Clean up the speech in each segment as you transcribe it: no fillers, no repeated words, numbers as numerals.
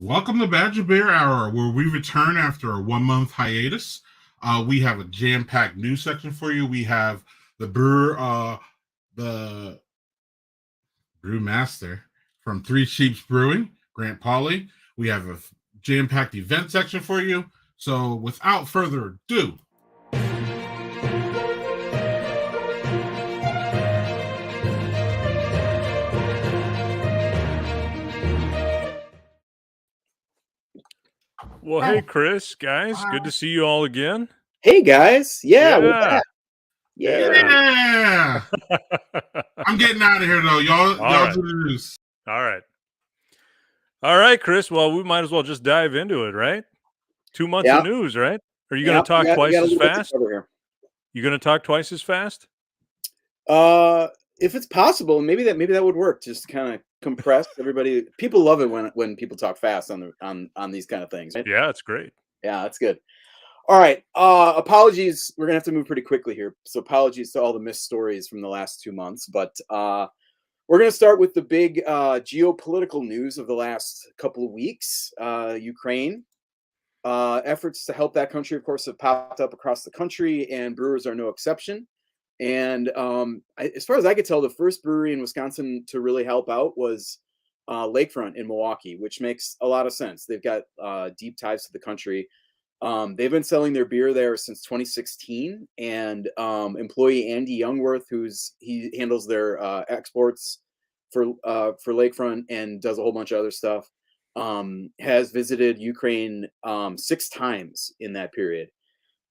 Welcome to Badger Bear Hour, where we return after a 1 month hiatus. We have a jam-packed news section for you. We have the the brewmaster from Sheeps Brewing, Grant Pauly. We have a jam-packed event section for you. So, without further ado, Well, hey, Chris, guys, good to see you all again. Hey, guys. Yeah, we're back. Yeah. I'm getting out of here, though. Y'all right. do the news. All right, Chris. Well, we might as well just dive into it, right? 2 months of news, right? Are you going to talk twice as fast? You going to talk twice as fast? If it's possible, maybe that would work. Just kind of compress everybody. People love it when people talk fast on these kind of things. Right? Yeah, it's great. Yeah, that's good. All right. Apologies. We're gonna have to move pretty quickly here. So apologies to all the missed stories from the last 2 months. But we're gonna start with the big geopolitical news of the last couple of weeks. Ukraine. Efforts to help that country, of course, have popped up across the country, and brewers are no exception. And as far as I could tell, the first brewery in Wisconsin to really help out was Lakefront in Milwaukee, which makes a lot of sense. They've got deep ties to the country. They've been selling their beer there since 2016, and employee Andy Youngworth, he handles their exports for Lakefront and does a whole bunch of other stuff, has visited Ukraine 6 times in that period.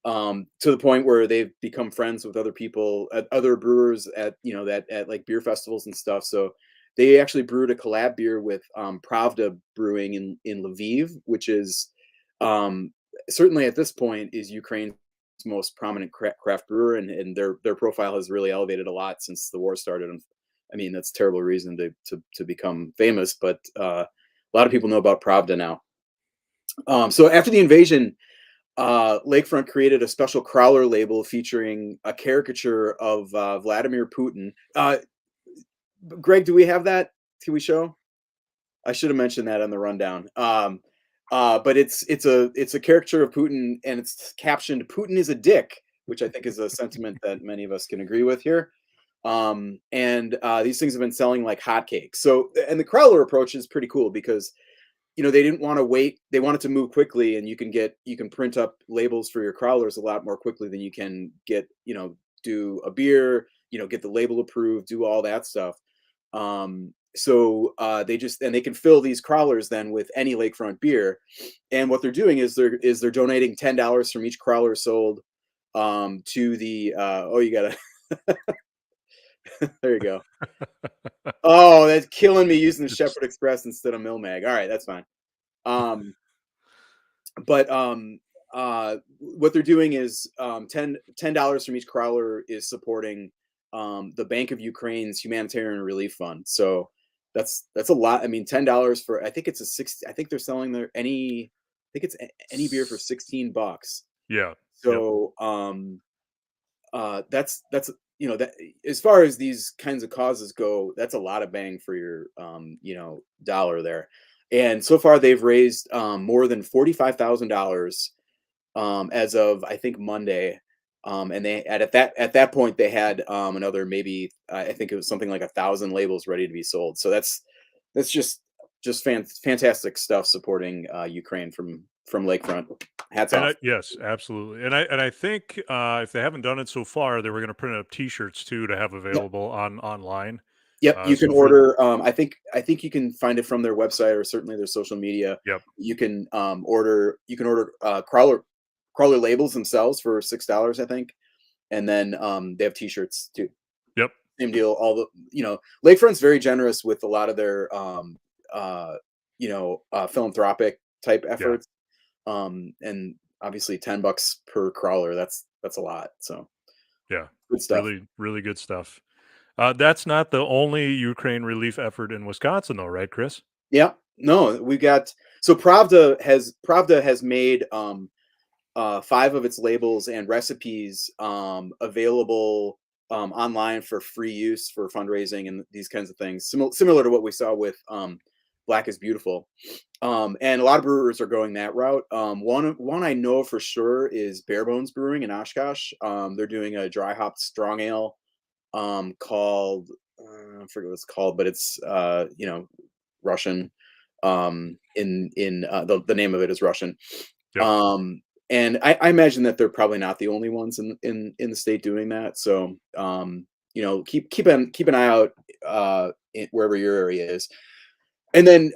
To the point where they've become friends with other people, other brewers at like beer festivals and stuff. So they actually brewed a collab beer with Pravda Brewing in Lviv, which is certainly at this point is Ukraine's most prominent craft brewer, and their profile has really elevated a lot since the war started. And I mean, that's a terrible reason to become famous, but a lot of people know about Pravda now. So after the invasion, Lakefront created a special crawler label featuring a caricature of Vladimir Putin. Greg, do we have that? Can we show? I should have mentioned that on the rundown. But it's a caricature of Putin, and it's captioned "Putin is a dick," which I think is a sentiment that many of us can agree with here. And these things have been selling like hotcakes. So, and the crawler approach is pretty cool because they didn't want to wait. They wanted to move quickly, and you can print up labels for your crawlers a lot more quickly than you can get, do a beer, get the label approved, do all that stuff. So they can fill these crawlers then with any Lakefront beer. And what they're doing is they're donating $10 from each crawler sold to the you gotta there you go. Oh, that's killing me using the Shepherd Express instead of Milmag. All right, that's fine. But what they're doing is $10 from each crawler is supporting the Bank of Ukraine's humanitarian relief fund. So that's a lot. I mean, $10 for, I think it's I think they're selling any beer for $16. Yeah. So that's that as far as these kinds of causes go, that's a lot of bang for your dollar there. And so far they've raised more than $45,000 as of, I think, Monday. And they at that point they had another, maybe I think it was something like 1,000 labels ready to be sold. So that's just fantastic stuff supporting Ukraine from Lakefront. Hats off. Yes, absolutely. And I think if they haven't done it so far, they were going to print up T-shirts too to have available online. Yep, you can order. I think you can find it from their website or certainly their social media. Yep. You can order crawler labels themselves for $6, I think, and then they have T-shirts too. Yep. Same deal. All the Lakefront's very generous with a lot of their philanthropic type efforts. Yeah. And obviously $10 per crawler. That's a lot. So yeah, good stuff. Really, really good stuff. That's not the only Ukraine relief effort in Wisconsin, though, right, Chris? Yeah, no, we got. So Pravda has made 5 of its labels and recipes available online for free use for fundraising and these kinds of things. Similar to what we saw with Black is Beautiful. And a lot of brewers are going that route. One I know for sure is Bare Bones Brewing in Oshkosh. They're doing a dry hopped strong ale called I forget what it's called, but it's Russian. The name of it is Russian. Yep. And I imagine that they're probably not the only ones in the state doing that. So keep an eye out wherever your area is. And then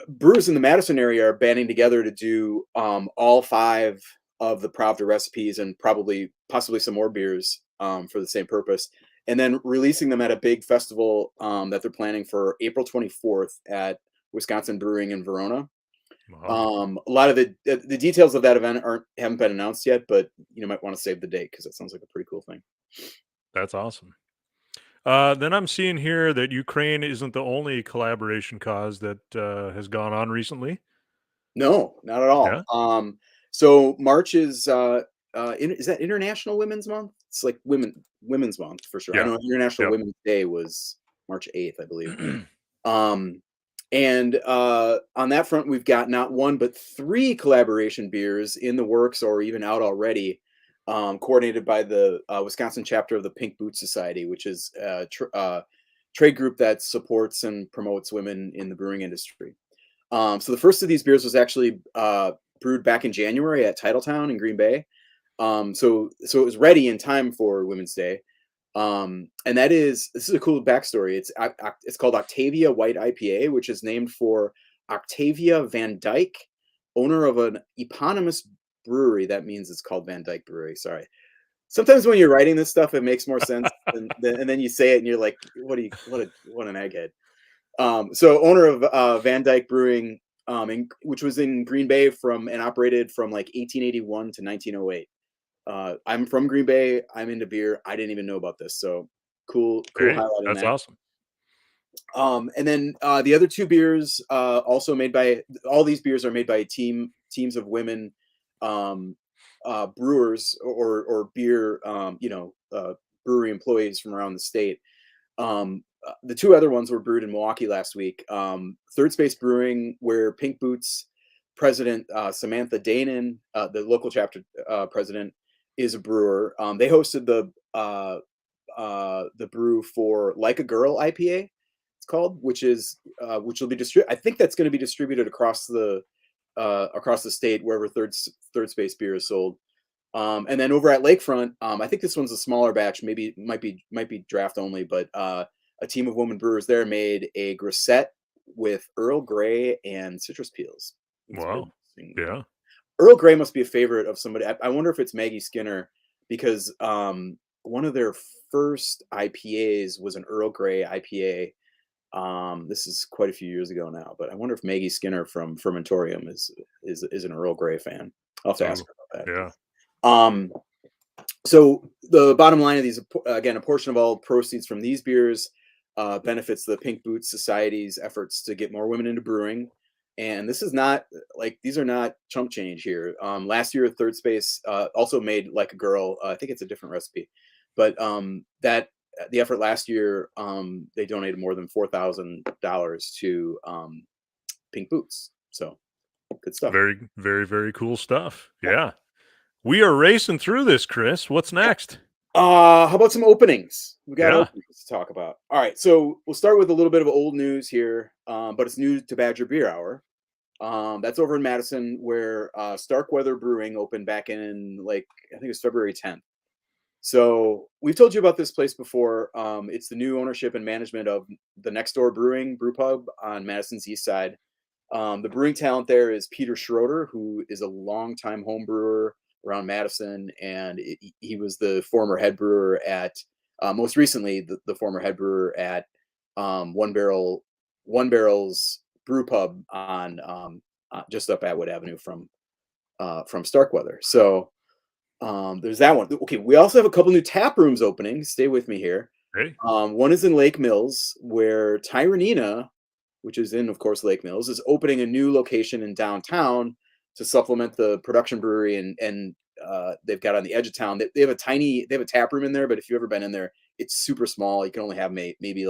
brewers in the Madison area are banding together to do all 5 of the Pravda recipes and possibly some more beers for the same purpose, and then releasing them at a big festival that they're planning for April 24th at Wisconsin Brewing in Verona. Wow. A lot of the details of that event haven't been announced yet, but you might want to save the date because that sounds like a pretty cool thing. That's awesome. Then I'm seeing here that Ukraine isn't the only collaboration cause that has gone on recently. No, not at all. Yeah. So March is that International Women's Month? It's like Women's Month for sure. I Yeah. know International Yep. Women's Day was March 8th, I believe. And on that front, we've got not 1 but 3 collaboration beers in the works or even out already, coordinated by the Wisconsin chapter of the Pink Boot Society, which is a trade group that supports and promotes women in the brewing industry. So the first of these beers was actually brewed back in January at Titletown in Green Bay. So it was ready in time for Women's Day. And this is a cool backstory. It's called Octavia White IPA, which is named for Octavia Van Dyke, owner of an eponymous brewery. That means it's called Van Dyke Brewery. Sorry. Sometimes when you're writing this stuff, it makes more sense, and then you say it, and you're like, what an egghead. So owner of Van Dyke Brewing, which was in Green Bay and operated from like 1881 to 1908. I'm from Green Bay. I'm into beer. I didn't even know about this. So cool Great. highlight in That's that. awesome. And then the other 2 beers also made by all these beers are made by teams of women brewers or beer brewery employees from around the state. The 2 other ones were brewed in Milwaukee last week. Third Space Brewing, where Pink Boots president Samantha Danon, the local chapter president, is a brewer. They hosted the brew for Like a Girl IPA. It's called, which will be I think that's going to be distributed across the state wherever Third Space beer is sold. And then over at Lakefront, I think this one's a smaller batch. Maybe might be draft only, but a team of women brewers there made a grisette with Earl Grey and citrus peels. Wow. Yeah. Earl Grey must be a favorite of somebody. I wonder if it's Maggie Skinner, because one of their first IPAs was an Earl Grey IPA. This is quite a few years ago now, but I wonder if Maggie Skinner from Fermentorium is an Earl Grey fan. I'll have to ask her about that. Yeah. So the bottom line of these, again, a portion of all proceeds from these beers benefits the Pink Boots Society's efforts to get more women into brewing. And this is not these are not chump change here. Last year, Third Space also made Like a Girl. I think it's a different recipe, but the effort last year, they donated more than $4,000 to Pink Boots. So good stuff. Very, very, very cool stuff. Yeah. We are racing through this, Chris. What's next? How about some openings? We got openings to talk about. All right, so we'll start with a little bit of old news here, but it's new to Badger Beer Hour. That's over in Madison, where Starkweather Brewing opened back in I think it was February 10th. So we've told you about this place before. It's the new ownership and management of the Next Door Brewing brew pub on Madison's east side. The brewing talent there is Peter Schroeder, who is a longtime home brewer around Madison, and he was the former head brewer at most recently the former head brewer at One Barrel's brew pub on just up Atwood Avenue from Starkweather. So there's that one. Okay, we also have a couple new tap rooms opening. Stay with me here. Hey. One is in Lake Mills, where Tyranina, which is in, of course, Lake Mills, is opening a new location in downtown to supplement the production brewery, and they've got on the edge of town. They have a tap room in there, but if you've ever been in there, it's super small. You can only have maybe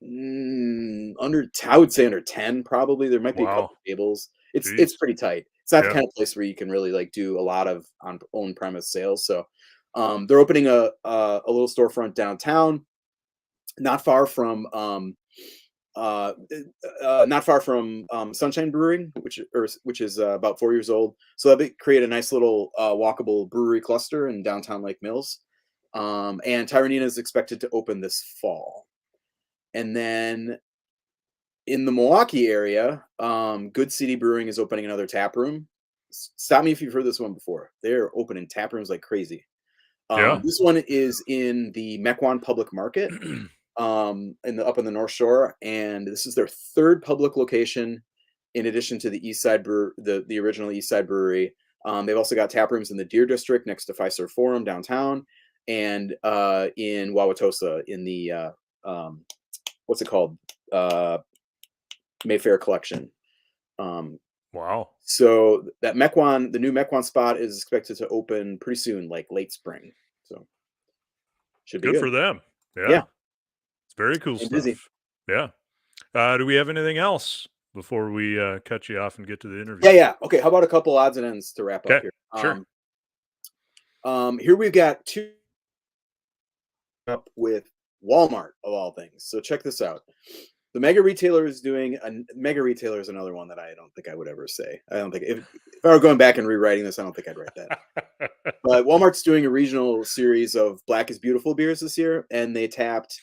I would say under 10 probably. There might be a couple tables. It's pretty tight. It's not the kind of place where you can really like do a lot of on premise sales. So they're opening a little storefront downtown, not far from Sunshine Brewing, which is about 4 years old. So that create a nice little walkable brewery cluster in downtown Lake Mills. And Tyranina is expected to open this fall. And then in the Milwaukee area, Good City Brewing is opening another tap room. Stop me if you've heard this one before. They're opening tap rooms like crazy. This one is in the Mequon Public Market, up in the North Shore, and this is their third public location, in addition to the East Side the original East Side Brewery. They've also got tap rooms in the Deer District next to Fiserv Forum downtown, and in Wauwatosa in the what's it called? Mayfair Collection. Wow. So that the new Mequon spot is expected to open pretty soon, like late spring. So should be good for them. Yeah. It's very cool stuff. Busy. Yeah. Do we have anything else before we cut you off and get to the interview? Yeah. Okay. How about a couple odds and ends to wrap up here? Sure. Here we've got two up with Walmart of all things. So check this out. The mega retailer is doing mega retailer is another one that I don't think I would ever say. I don't think if I were going back and rewriting this, I don't think I'd write that. But Walmart's doing a regional series of Black is Beautiful beers this year, and they tapped.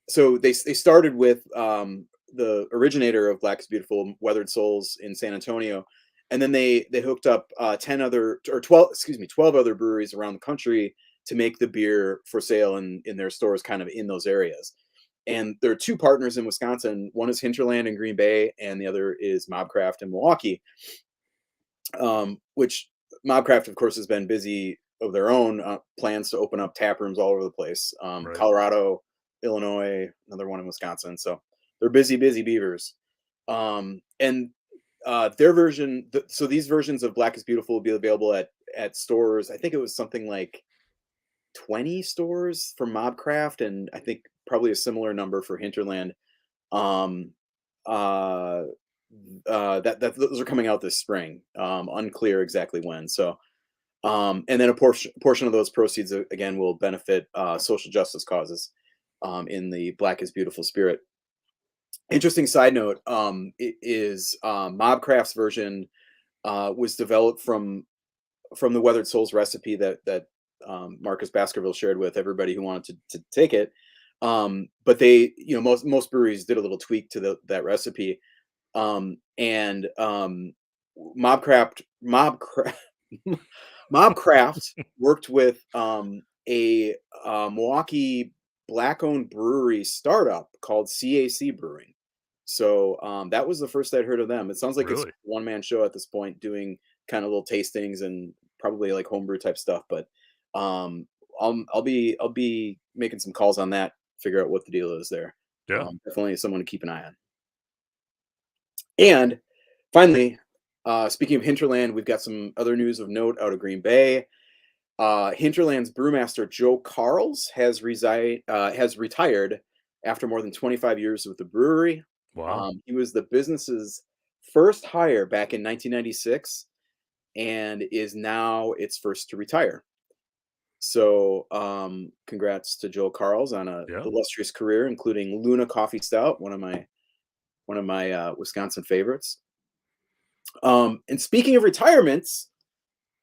So they started with the originator of Black is Beautiful, Weathered Souls in San Antonio, and then they hooked up 12 other breweries around the country to make the beer for sale in their stores, kind of in those areas. And there are two partners in Wisconsin. One is Hinterland in Green Bay, and the other is Mobcraft in Milwaukee. Which Mobcraft, of course, has been busy of their own, plans to open up tap rooms all over the place. Right. Colorado, Illinois, another one in Wisconsin. So they're busy beavers. And their version, so these versions of Black is Beautiful will be available at stores. I think it was something like 20 stores for Mobcraft, and I think probably a similar number for Hinterland. Those are coming out this spring. Unclear exactly when. So, and then a portion of those proceeds again will benefit social justice causes in the Black is Beautiful spirit. Interesting side note is Mobcraft's version was developed from the Weathered Souls recipe that Marcus Baskerville shared with everybody who wanted to take it. But they, most breweries did a little tweak to that recipe. And Mobcraft worked with a Milwaukee Black-owned brewery startup called CAC Brewing. So that was the first I'd heard of them. It sounds like it's a one-man show at this point, doing kind of little tastings and probably like homebrew type stuff. But I'll be making some calls on that, figure out what the deal is there. Yeah, definitely someone to keep an eye on. And finally, speaking of Hinterland, we've got some other news of note out of Green Bay. Hinterland's brewmaster Joe Carls has retired after more than 25 years with the brewery. Wow. He was the business's first hire back in 1996 and is now its first to retire. So congrats to Joe Carls on a illustrious career, including Luna Coffee Stout, one of my Wisconsin favorites. And speaking of retirements,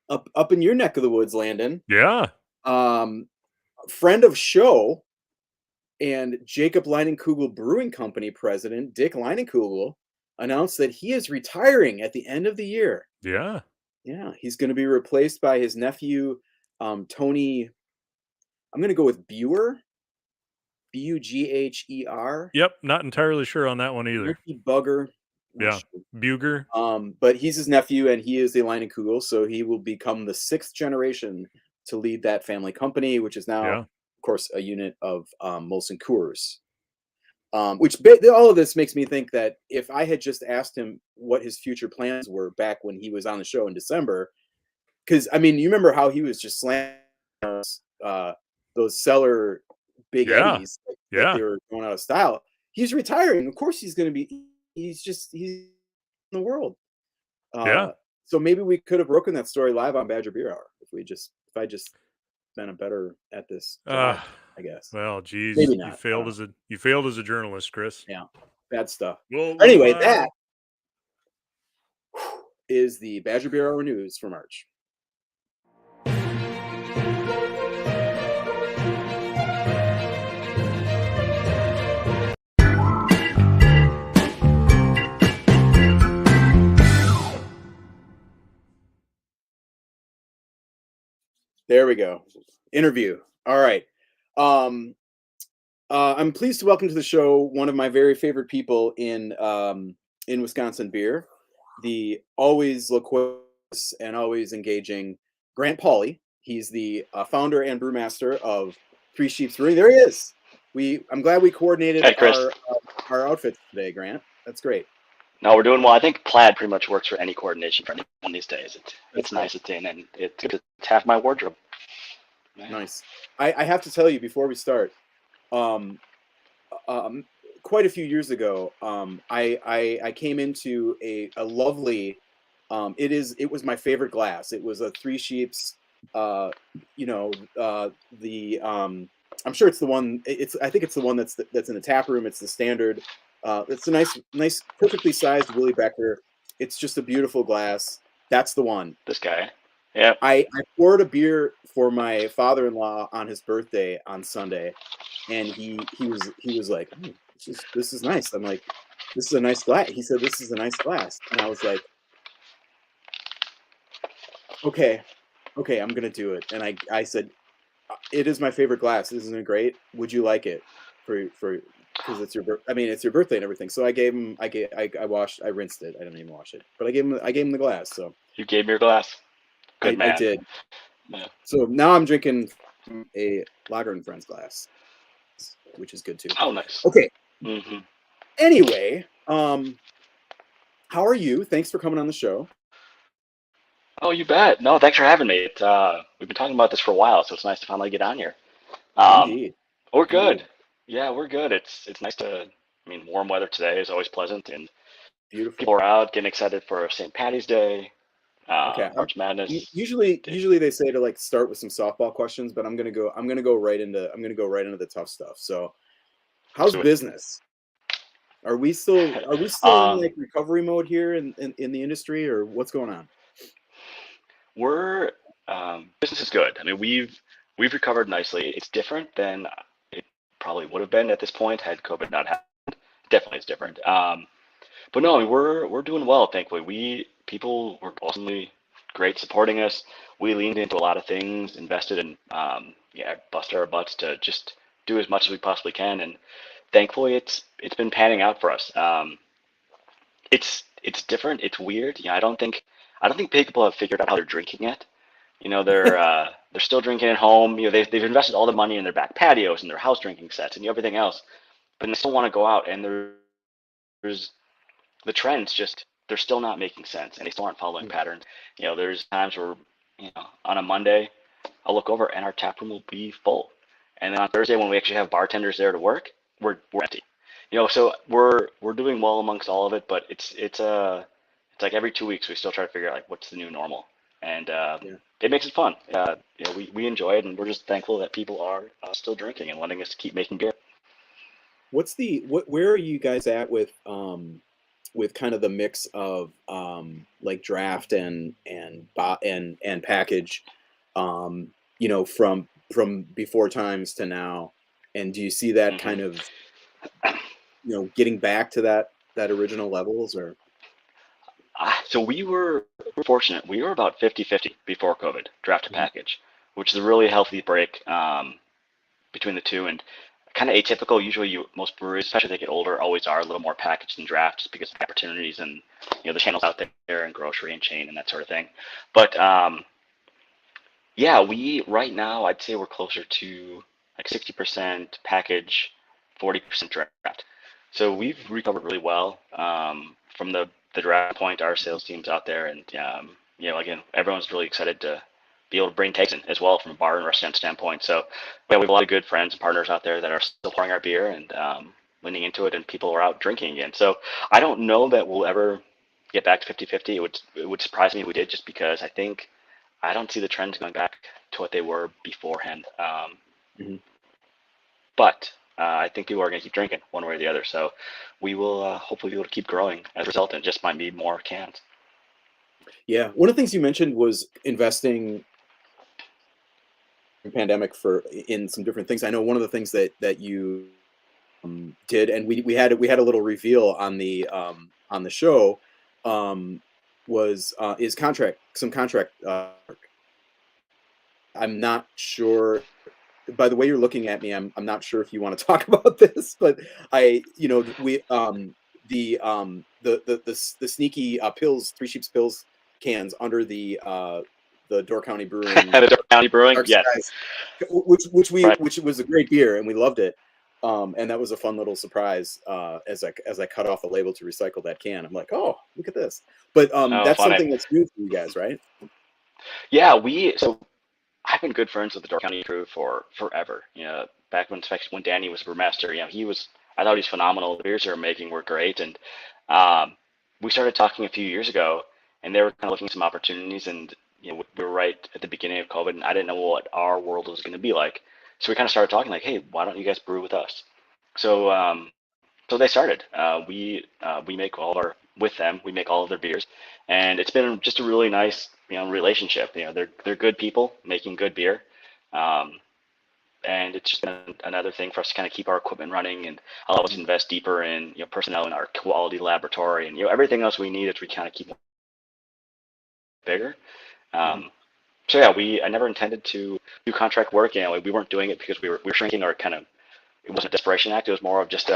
up in your neck of the woods, Landon. Yeah. Friend of show and Jacob Leinenkugel Brewing Company president Dick Leinenkugel announced that he is retiring at the end of the year. Yeah. Yeah, he's going to be replaced by his nephew, Tony. I'm going to go with Buer. Bugher. Yep, not entirely sure on that one either. Bugger. Yeah, sure. Buger. But he's his nephew, and he is the Leinenkugel, so he will become the 6th generation to lead that family company, which is now, of course, a unit of Molson Coors. Which all of this makes me think that if I had just asked him what his future plans were back when he was on the show in December, because I mean, you remember how he was just slamming those Cellar Big Eddies, they were going out of style. he's retiring. Of course, he's going to be. He's in the world. Yeah. So maybe we could have broken that story live on Badger Beer Hour if I just been better at this job, I guess. Well, geez, maybe not. You failed as a journalist, Chris. Yeah, bad stuff. Well, anyway, that is the Badger Beer Hour news for March. There we go. Interview. All right. I'm pleased to welcome to the show one of my very favorite people in Wisconsin beer, the always loquacious and always engaging Grant Pauly. He's the founder and brewmaster of Sheeps Brewing. There he is. I'm glad we coordinated our outfits today, Grant. That's great. No, we're doing well. I think plaid pretty much works for any coordination for anyone these days. It's nice, it's in, and it's half my wardrobe. Man. Nice. I have to tell you before we start, quite a few years ago, I came into a lovely. It was my favorite glass. It was a Three Sheeps. I'm sure it's the one. I think it's the one that's in the tap room. It's the standard. It's a nice, perfectly sized Willie Becker. It's just a beautiful glass. That's the one. This guy. Yeah. I poured a beer for my father-in-law on his birthday on Sunday, and he was like, oh, this is nice. I'm like, this is a nice glass. He said, this is a nice glass, and I was like, okay, I'm gonna do it. And I said, it is my favorite glass. Isn't it great? Would you like it for because it's your birthday and everything. So I gave him. I rinsed it. I didn't even wash it, but I gave him the glass. So you gave me your glass. Good man. I did. Yeah. So now I'm drinking a Lager and Friends glass, which is good too. Oh, nice. Okay. Mm-hmm. Anyway, how are you? Thanks for coming on the show. Oh, you bet. No, thanks for having me. We've been talking about this for a while, so it's nice to finally get on here. Indeed. We're good. Indeed. Yeah, we're good. It's nice to. Warm weather today is always pleasant, and beautiful. People are out getting excited for St. Patty's Day. March Madness. Usually they say to start with some softball questions, but I'm gonna go right into the tough stuff. So, how's business? Are we still in recovery mode here in the industry, or what's going on? We're business is good. We've recovered nicely. It's different than it probably would have been at this point had COVID not happened. Definitely, it's different. But no, we're doing well, thankfully. People were awesomely great supporting us. We leaned into a lot of things, invested in, busted our butts to just do as much as we possibly can, and thankfully, it's been panning out for us. It's different. It's weird. I don't think people have figured out how they're drinking yet. They're still drinking at home. They've invested all the money in their back patios and their house drinking sets and everything else, but they still want to go out, and there's the trends just. They're still not making sense, and they still aren't following patterns. There's times where, on a Monday, I'll look over and our tap room will be full, and then on Thursday when we actually have bartenders there to work, we're empty. So we're doing well amongst all of it, but it's like every 2 weeks we still try to figure out what's the new normal, and it makes it fun. We enjoy it, and we're just thankful that people are still drinking and letting us keep making beer. Where are you guys at with kind of the mix of draft and package, from before times to now, and do you see that kind of getting back to that original levels, or? So we're fortunate. We were about 50-50 before COVID, draft to package, which is a really healthy break between the two, and kind of atypical. Usually most breweries, especially as they get older, always are a little more packaged than draft just because of the opportunities and the channels out there and grocery and chain and that sort of thing. But we right now I'd say we're closer to 60% package, 40% draft. So we've recovered really well from the draft point. Our sales team's out there, and again, everyone's really excited to be able to bring takes in as well from a bar and restaurant standpoint. So we have a lot of good friends and partners out there that are still pouring our beer, and leaning into it, and people are out drinking again. So I don't know that we'll ever get back to 50-50. It would surprise me if we did, just because I don't see the trends going back to what they were beforehand. But I think people are going to keep drinking one way or the other. So we will hopefully be able to keep growing as a result, and it just might be more cans. Yeah. One of the things you mentioned was investing in pandemic in some different things. I know one of the things that you did, and we had a little reveal on the show, was some contract work. I'm not sure. By the way you're looking at me, I'm not sure if you want to talk about this, but we the sneaky pills, Three Sheeps pills cans under the Door County Brewing, the Door County Brewing, yes, which was a great beer and we loved it, and that was a fun little surprise as I cut off the label to recycle that can. I'm like, oh, look at this, but that's funny. Something that's new for you guys, right? Yeah, I've been good friends with the Door County crew for forever. Back when Danny was brewmaster, I thought he was phenomenal. The beers they were making were great, and we started talking a few years ago, and they were kind of looking at some opportunities, and we were right at the beginning of COVID, and I didn't know what our world was going to be like. So we kind of started talking like, hey, why don't you guys brew with us? So so they started. We make with them. We make all of their beers, and it's been just a really nice relationship. They're good people making good beer, and it's just been another thing for us to kind of keep our equipment running and allow us to invest deeper in personnel in our quality laboratory and everything else we need as we kind of keep bigger. So yeah, I never intended to do contract work. We weren't doing it because we were shrinking, or it wasn't a desperation act. It was more of just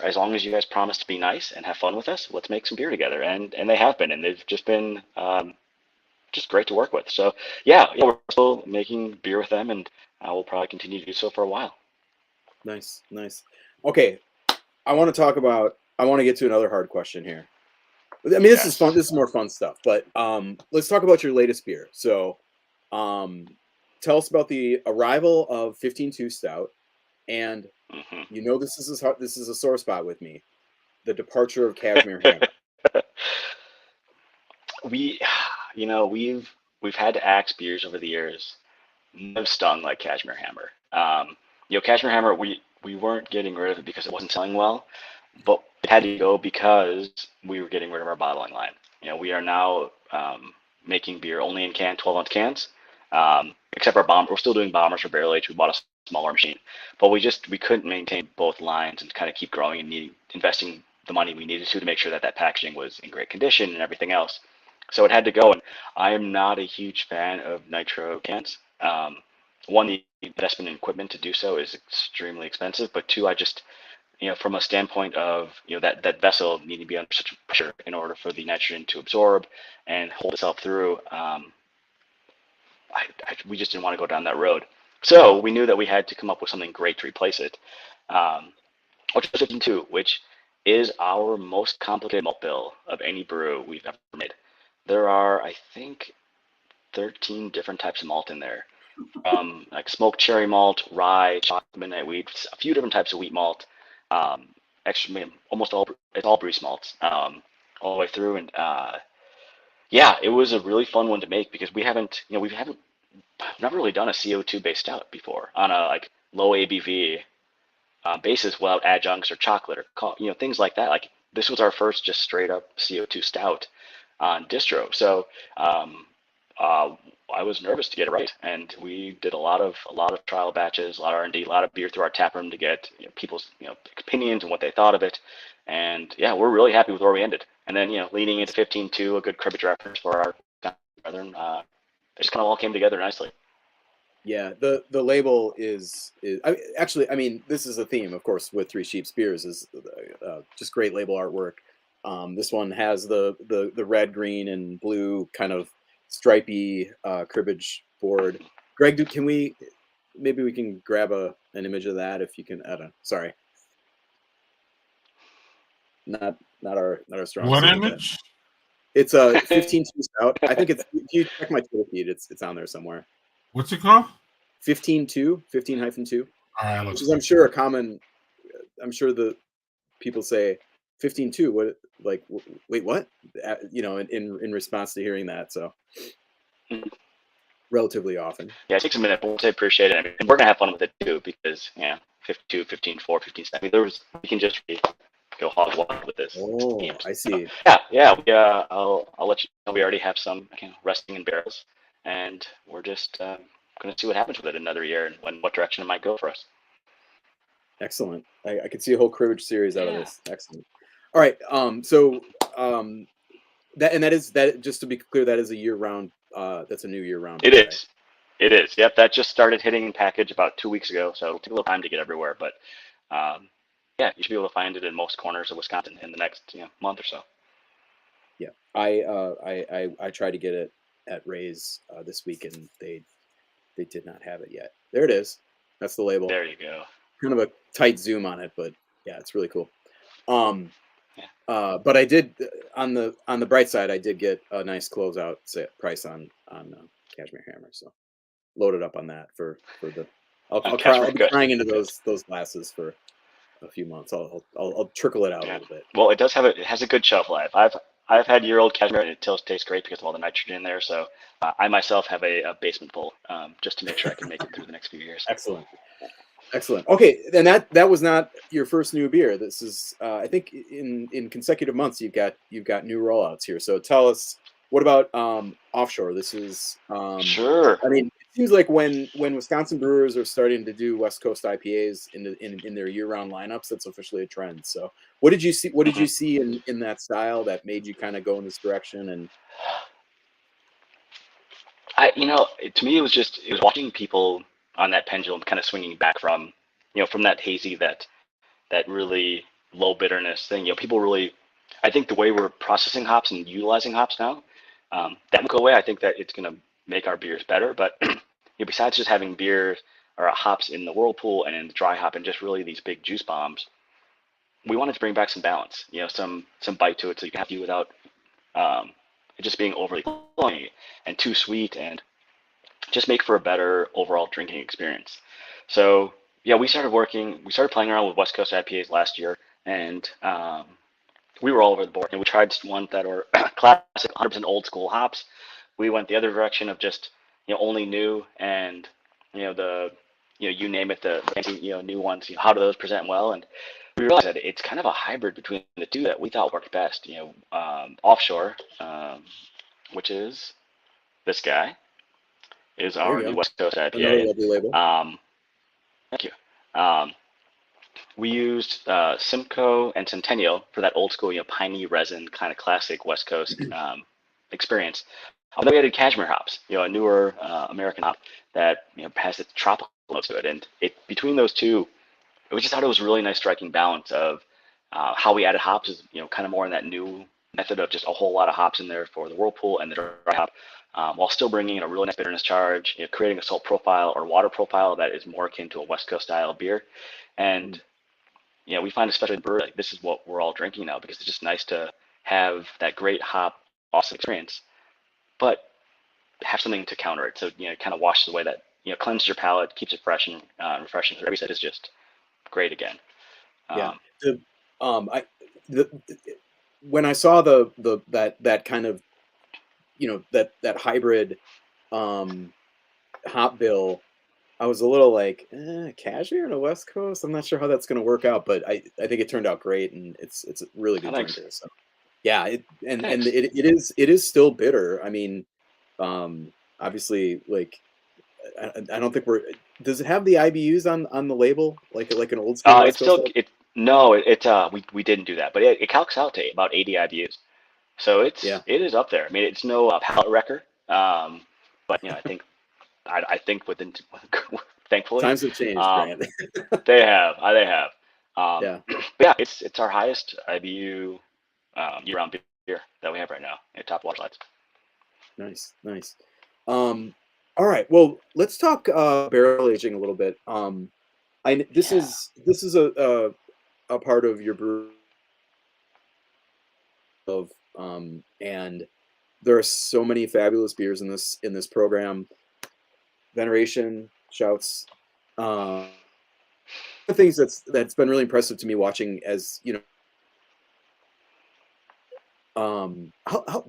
as long as you guys promise to be nice and have fun with us, let's make some beer together. And they have been, and they've just been just great to work with. So yeah, we're still making beer with them, and we'll probably continue to do so for a while. Nice. Okay, I want to get to another hard question here. I mean, this is fun. This is more fun stuff. But let's talk about your latest beer. So, tell us about the arrival of 15-2 Stout, and this is a sore spot with me. The departure of Cashmere Hammer. We've had to axe beers over the years. No stung like Cashmere Hammer. Cashmere Hammer, we weren't getting rid of it because it wasn't selling well, but it had to go because we were getting rid of our bottling line. We are now making beer only in 12-ounce cans, except our bomber. We're still doing bombers for barrel age. We bought a smaller machine, but we couldn't maintain both lines and kind of keep growing and investing the money we needed to make sure that packaging was in great condition and everything else. So it had to go, and I am not a huge fan of nitro cans. One, the investment in equipment to do so is extremely expensive, but two, I just, from a standpoint of, that vessel needed to be under such pressure in order for the nitrogen to absorb and hold itself through. We just didn't want to go down that road. So we knew that we had to come up with something great to replace it, which was 15-2, which is our most complicated malt bill of any brew we've ever made. There are, I think, 13 different types of malt in there. Like smoked cherry malt, rye, chocolate midnight wheat, a few different types of wheat malt, almost all Bruce malts, all the way through. And it was a really fun one to make because we haven't never really done a CO2 based stout before on a low ABV basis without adjuncts or chocolate or things like that. Like this was our first just straight up CO2 stout on distro. So I was nervous to get it right, and we did a lot of trial batches, a lot of R&D, a lot of beer through our tap room to get people's opinions and what they thought of it. And we're really happy with where we ended. And then leaning into 15-2, a good cribbage reference for our brethren, it just kind of all came together nicely. Yeah, the label is actually, I mean, this is a theme, of course, with Three Sheeps beers is just great label artwork. This one has the red, green, and blue kind of stripy cribbage board. Greg, maybe we can grab an image of that if you can. I don't. Sorry, not our strong. What image? It's a 15-2 Stout. I think it's. If you check my Twitter feed, it's on there somewhere. What's it called? 15-2, 15-2. All right, which is, I'm sure, a common I'm sure the people say 15-2. What, like, wait, what? You know, in response to hearing that. So relatively often. Yeah, it takes a minute, but I appreciate it. I mean, and we're gonna have fun with it too, because 52, 15-4, 15-7. I mean, we can just go hog wild with this Oh, team. I see. I'll let you know. We already have some resting in barrels, and we're just gonna see what happens with it another year and what direction it might go for us. Excellent. I could see a whole cribbage series out of this. Excellent. All right. That is just to be clear, that is a year-round. That's a new year-round. It is. Right? It is. Yep. That just started hitting in package about 2 weeks ago, so it'll take a little time to get everywhere. But yeah, you should be able to find it in most corners of Wisconsin in the next month or so. Yeah, I tried to get it at Ray's this week, and they did not have it yet. There it is. That's the label. There you go. Kind of a tight zoom on it, but yeah, it's really cool. But I did on the bright side, I did get a nice closeout price on Cashmere Hammer, so loaded up on that for the. I'll be trying into those glasses for a few months. I'll trickle it out a little bit. Well, it has a good shelf life. I've had year-old Cashmere, and it still tastes great because of all the nitrogen in there. So I myself have a basement full just to make sure I can make it through the next few years. Excellent. Okay, and that was not your first new beer. This is I think in consecutive months you've got new rollouts here. So tell us, what about offshore? This is sure. I mean, it seems like when Wisconsin brewers are starting to do West Coast IPAs in their year-round lineups, that's officially a trend. So what did you see? What did you see in that style that made you kind of go in this direction? And to me, it was watching people on that pendulum kind of swinging back from that hazy, that really low bitterness thing. People really, I think the way we're processing hops and utilizing hops now, that will go away. I think that it's going to make our beers better. But besides just having beer or hops in the whirlpool and in the dry hop and just really these big juice bombs, we wanted to bring back some balance. Some bite to it, so you can have to without it just being overly cloying and too sweet, and just make for a better overall drinking experience. So yeah, we started playing around with West Coast IPAs last year, and we were all over the board. And we tried ones that are classic 100% old school hops. We went the other direction of just only new, and you name it, the new ones. How do those present well? And we realized that it's kind of a hybrid between the two that we thought worked best. Offshore, which is this guy, is our new West Coast IPA. Another lovely label. Thank you. We used Simcoe and Centennial for that old school, piney resin kind of classic West Coast experience. Then we added Cashmere hops, a newer American hop that has its tropical notes to it. And between those two, we just thought it was a really nice striking balance of how we added hops is kind of more in that new method of just a whole lot of hops in there for the whirlpool and the dry hop, while still bringing in a really nice bitterness charge, creating a salt profile or water profile that is more akin to a West Coast style beer. And we find, especially in brewery, like, this is what we're all drinking now, because it's just nice to have that great hop awesome experience, but have something to counter it. So it kind of washes away that, cleanses your palate, keeps it fresh and refreshing. So every set is just great again. When I saw that kind of that hybrid hop bill, I was a little like, Cashmere on the West Coast. I'm not sure how that's going to work out, but I think it turned out great, and it's a really good drinker. So yeah, it is still bitter. I mean, obviously, like, I don't think does it have the IBUs on the label like an old school? We didn't do that, but it calcs out to about 80 IBUs, so it is up there. I mean, it's no palate wrecker, but I think within thankfully times have changed, Grant. they have. But yeah, it's our highest IBU year-round beer that we have right now at Top Water Slides. Nice. All right, well, let's talk barrel aging a little bit. This is a part of your brew of and there are so many fabulous beers in this program. Veneration, Shouts, the things that's been really impressive to me watching, as you know,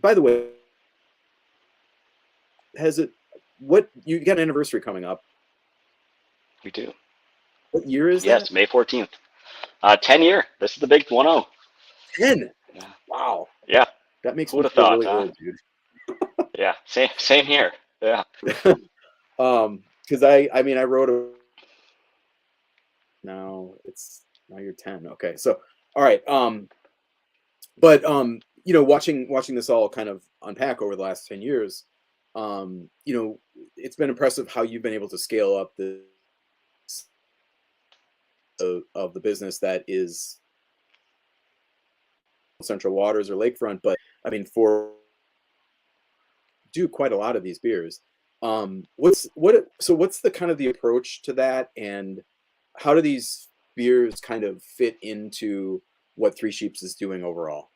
by the way, you got an anniversary coming up? We do. What year is Yes, that? May 14th. 10 year. This is the big 1-0. 10. Yeah. Wow. Yeah. That makes Who me would have feel thought, really huh? old, dude. Yeah. Same here. Yeah. Because I wrote now you're 10. Okay. So all right. But you know, watching this all kind of unpack over the last 10 years, you know, it's been impressive how you've been able to scale up of the business that is Central Waters or Lakefront, but I mean, do quite a lot of these beers. What's the kind of the approach to that, and how do these beers kind of fit into what Three Sheeps is doing overall?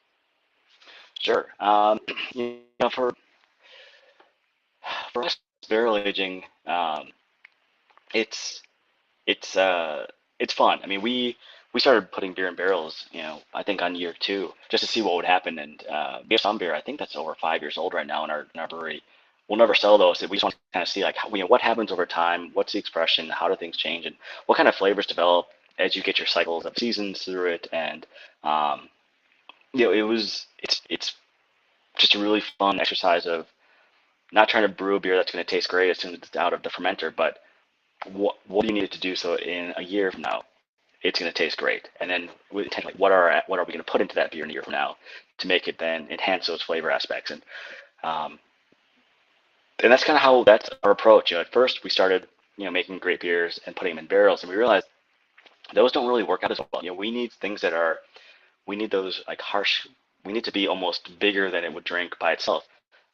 Sure. You know, for us, barrel aging, it's it's fun. I mean, we started putting beer in barrels, you know, I think on year 2, just to see what would happen. And we have some beer, I think that's over 5 years old right now in our brewery. We'll never sell those. We just want to kind of see like you know, what happens over time, what's the expression, how do things change, and what kind of flavors develop as you get your cycles of seasons through it. And you know, it's just a really fun exercise of not trying to brew a beer that's going to taste great as soon as it's out of the fermenter, but what do you need it to do so in a year from now it's going to taste great. And then with like what are we going to put into that beer in a year from now to make it then enhance those flavor aspects. And that's kind of how that's our approach. You know, at first we started, you know, making great beers and putting them in barrels, and we realized those don't really work out as well. You know, we need things that are, we need those like harsh, we need to be almost bigger than it would drink by itself.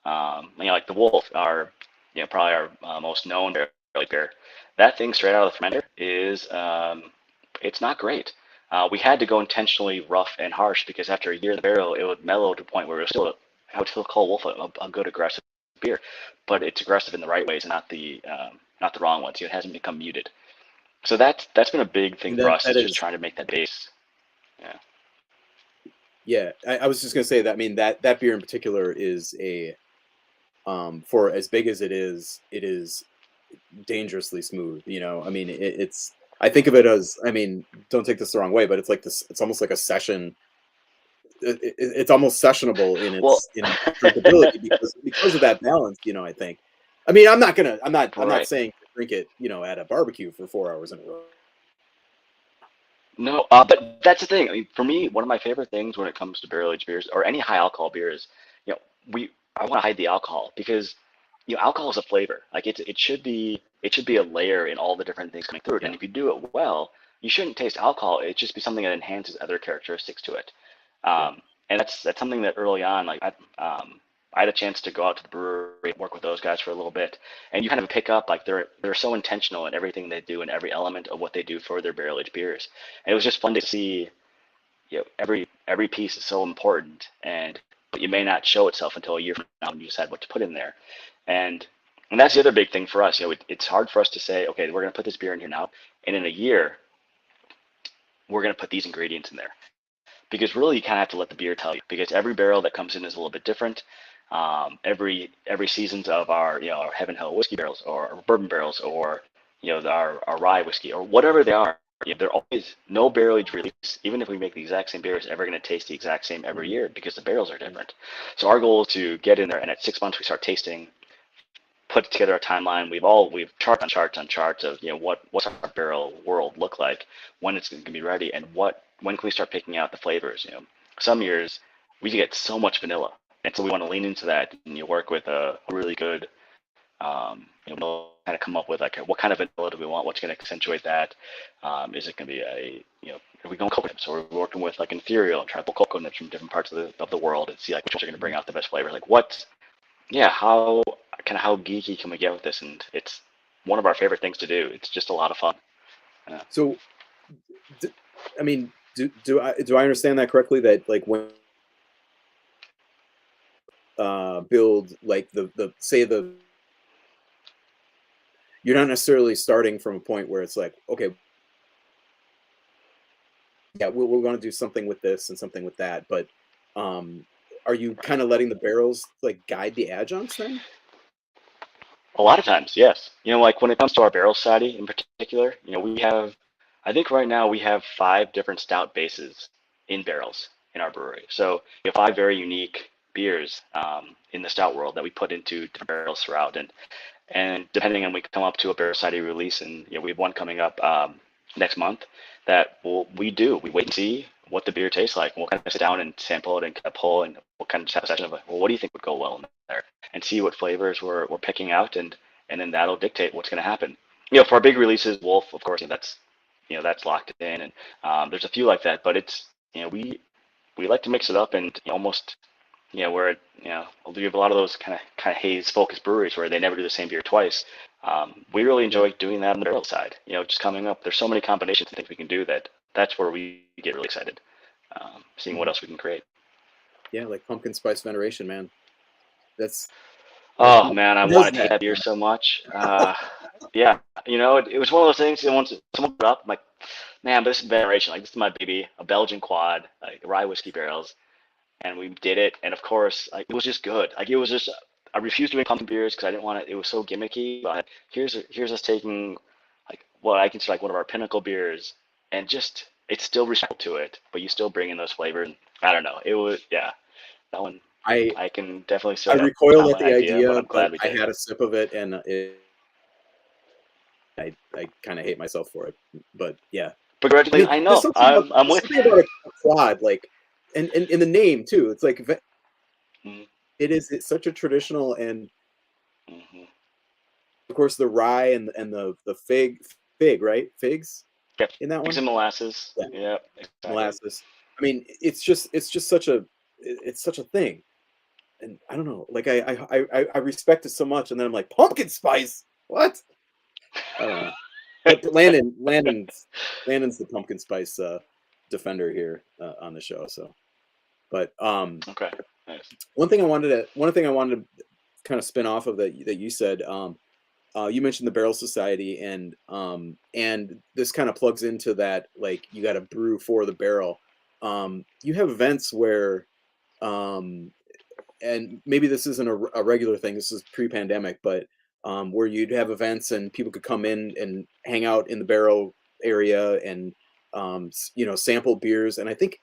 You know, like the Wolf, you know, probably our most known barrel beer. That thing straight out of the fermenter is, it's not great. We had to go intentionally rough and harsh because after a year in the barrel, it would mellow to a point where it was still, I would still call Wolf a good aggressive beer, but it's aggressive in the right ways and not the wrong ones. It hasn't become muted. So that's been a big thing for us, is just trying to make that base. Yeah. Yeah, I was just gonna say that. I mean, that beer in particular is for as big as it is dangerously smooth. You know, I mean, it's. I think of it as, I mean, don't take this the wrong way, but it's like this. It's almost like a session. It's almost sessionable in Well, its drinkability because of that balance. You know, I think. I mean, I'm not right. saying drink it, you know, at a barbecue for 4 hours in a row. No, but that's the thing. I mean, for me, one of my favorite things when it comes to barrel aged beers or any high alcohol beers, you know, I want to hide the alcohol because, you know, alcohol is a flavor. Like it should be a layer in all the different things coming through it. Yeah. And if you do it well, you shouldn't taste alcohol. It just be something that enhances other characteristics to it. Yeah. And that's something that early on, like I had a chance to go out to the brewery and work with those guys for a little bit, and you kind of pick up like they're so intentional in everything they do and every element of what they do for their barrel aged beers. And it was just fun to see, you know, every piece is so important, and but you may not show itself until a year from now when you decide what to put in there. And and that's the other big thing for us. You know, it's hard for us to say, okay, we're going to put this beer in here now, and in a year we're going to put these ingredients in there, because really you kind of have to let the beer tell you, because every barrel that comes in is a little bit different. Every seasons of our, you know, our Heaven Hill whiskey barrels or our bourbon barrels or, you know, our rye whiskey or whatever they are, you know, they're always, no barrel age release, even if we make the exact same beer, is ever going to taste the exact same every year because the barrels are different. So our goal is to get in there, and at 6 months we start tasting, put together a timeline. We've charts of, you know, what's our barrel world look like, when it's going to be ready, and when can we start picking out the flavors. You know, some years we get so much vanilla, and so we want to lean into that, and you work with a really good, you know, kind of come up with like what kind of vanilla do we want, what's going to accentuate that. Is it going to be a, you know, are we going coconut? So we're working with like Ethereal and trying to pull coconuts from different parts of the world and see like which ones are going to bring out the best flavor. Like how geeky can we get with this? And it's one of our favorite things to do. It's just a lot of fun. Yeah. So, I mean, do I understand that correctly? That like when build like the say the you're not necessarily starting from a point where it's like, okay, yeah, we're going to do something with this and something with that. But are you kind of letting the barrels like guide the adjuncts then? A lot of times, yes. Like when it comes to our barrel society in particular, we have, I think right now we have 5 different stout bases in barrels in our brewery. So we have 5 very unique beers in the stout world that we put into different barrels throughout. And depending on, we come up to a barrel society release, and we have one coming up next month that we wait and see what the beer tastes like. And we'll kind of sit down and sample it and kind of pull, and we'll kind of just have a session of like, well, what do you think would go well in there, and see what flavors we're picking out, and then that'll dictate what's going to happen. For our big releases, Wolf, of course, that's locked in, and there's a few like that, but it's we like to mix it up and almost where we have a lot of those kind of haze focused breweries where they never do the same beer twice. We really enjoy doing that on the barrel side. Just coming up, there's so many combinations of things we can do that's where we get really excited, seeing what else we can create. Yeah, like pumpkin spice veneration, man. Oh man, I want to take that beer so much. Yeah, it was one of those things. Once someone brought up, I'm like, man, but this is veneration. Like, this is my baby, a Belgian quad, like rye whiskey barrels, and we did it. And of course, like, it was just good. Like, it was just, I refused doing pumpkin beers because I didn't want it. It was so gimmicky. But here's us taking like what I consider like one of our pinnacle beers, and just it's still respectful to it, but you still bring in those flavors. I don't know. It was, yeah, that one. I can definitely say I recoiled at the idea, but I'm glad we I did. had a sip of it, and I kind of hate myself for it. But yeah, Begrudgingly, I know. I'm with something about a quad, like, and in the name too. It's like it's such a traditional, and of course the rye and the fig, right? Figs. Yep. In that one. Figs and molasses. Yeah. Exactly. Molasses. I mean, it's just such a thing. And I don't know, like I respect it so much, and then I'm like, pumpkin spice, what? I don't know. But Landon's the pumpkin spice defender here on the show. So, but okay, nice. One thing I wanted to kind of spin off of that you said, you mentioned the Barrel Society, and this kind of plugs into that, like, you got to brew for the barrel. You have events where and maybe this isn't a regular thing, this is pre-pandemic, but where you'd have events and people could come in and hang out in the barrel area and sample beers. And I think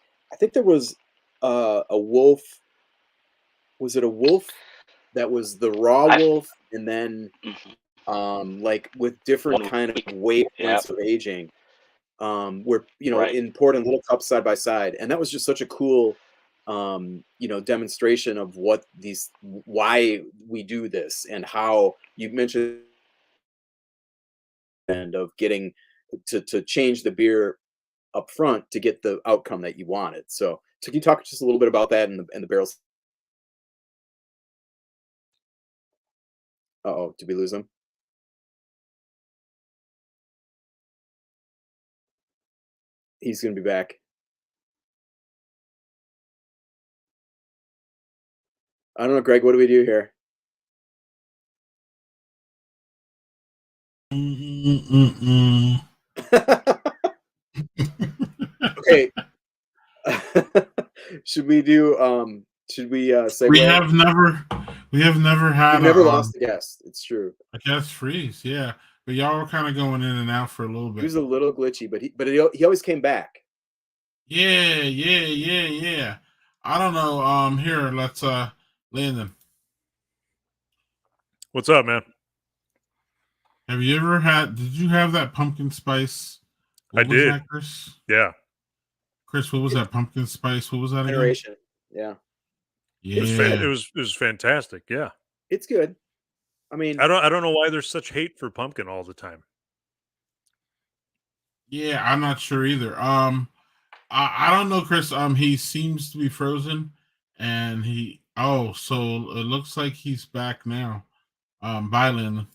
there was a wolf. Was it a wolf that was the raw wolf, and then like with different kind of weight points of aging, where in poured in little cups side by side, and that was just such a cool demonstration of why we do this, and how you mentioned, and of getting to change the beer up front to get the outcome that you wanted. So can you talk just a little bit about that and the barrels? Uh-oh, did we lose him? He's gonna be back. I don't know, Greg, what do we do here? Okay. Should we say we have never had we've never lost a guest. It's true. A guest freeze, yeah. But y'all were kind of going in and out for a little bit. He was a little glitchy, but he always came back. Yeah. I don't know. Here, let's Landon. What's up, man? Did you have that pumpkin spice? I did. That, Chris? Yeah. Chris, what was that pumpkin spice? What was that again? Generation. Yeah. It was fantastic. Yeah. It's good. I mean, I don't know why there's such hate for pumpkin all the time. Yeah, I'm not sure either. I don't know, Chris. He seems to be frozen, and so it looks like he's back now. Bye, Landon.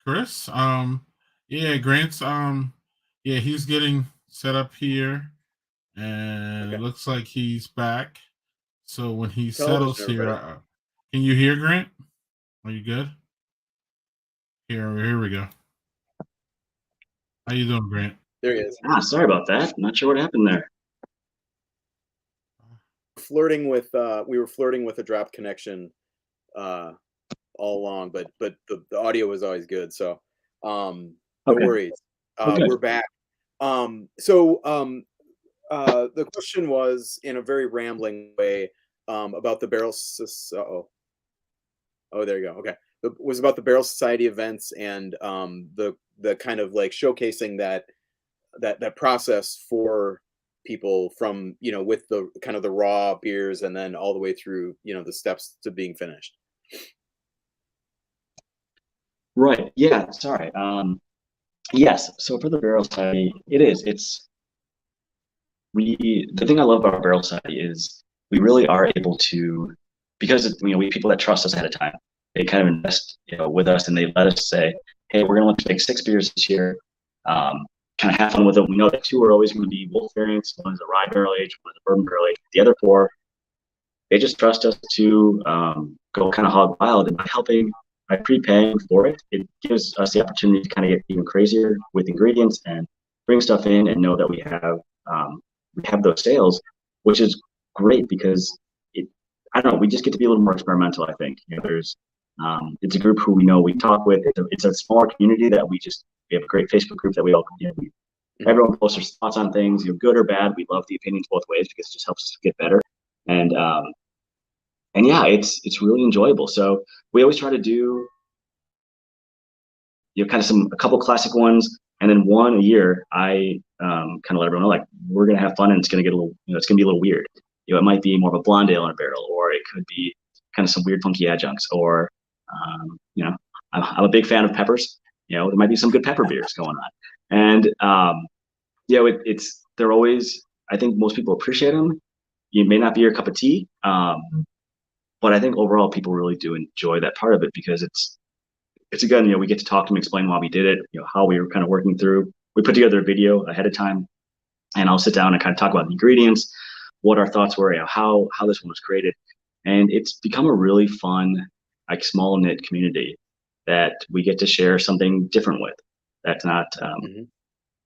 Chris, yeah, Grant's, yeah, he's getting set up here, and It looks like he's back. So when he settles here, can you hear Grant? Are you good? Here we go. How you doing, Grant? There he is. Sorry about that. Not sure what happened there. We were flirting with a drop connection all along, but the audio was always good. So no worries. We're back. The question was, in a very rambling way, about the Barrel. Oh, there you go. Okay, it was about the Barrel Society events and the kind of like showcasing that process for people from, with the kind of the raw beers and then all the way through, the steps to being finished. Right. Yeah. Sorry. Yes. So for the Barrel Society, the thing I love about our Barrel Society is we really are able to, because we have people that trust us ahead of time. They kind of invest, with us, and they let us say, hey, we're going to make 6 beers this year. Kind of have fun with them. We know that 2 are always going to be wolf variants. One is a rye barrel age, one is a bourbon barrel age. The other 4, they just trust us to go kind of hog wild, and by prepaying for it, it gives us the opportunity to kind of get even crazier with ingredients and bring stuff in and know that we have those sales, which is great because I don't know, we just get to be a little more experimental. I think it's a group who we talk with. It's a smaller community that we have a great Facebook group that we all everyone posts their thoughts on things, good or bad. We love the opinions both ways because it just helps us get better. And yeah, it's really enjoyable. So we always try to do kind of a couple classic ones, and then one a year. I kind of let everyone know, like, we're gonna have fun, and it's gonna get a little, it's gonna be a little weird. It might be more of a blonde ale in a barrel, or it could be kind of some weird funky adjuncts, or I'm a big fan of peppers. There might be some good pepper beers going on, and they're always. I think most people appreciate them. It may not be your cup of tea, but I think overall people really do enjoy that part of it because it's again, we get to talk to them, explain why we did it, how we were kind of working through. We put together a video ahead of time, and I'll sit down and kind of talk about the ingredients, what our thoughts were, how this one was created, and it's become a really fun, like, small knit community that we get to share something different with. That's not,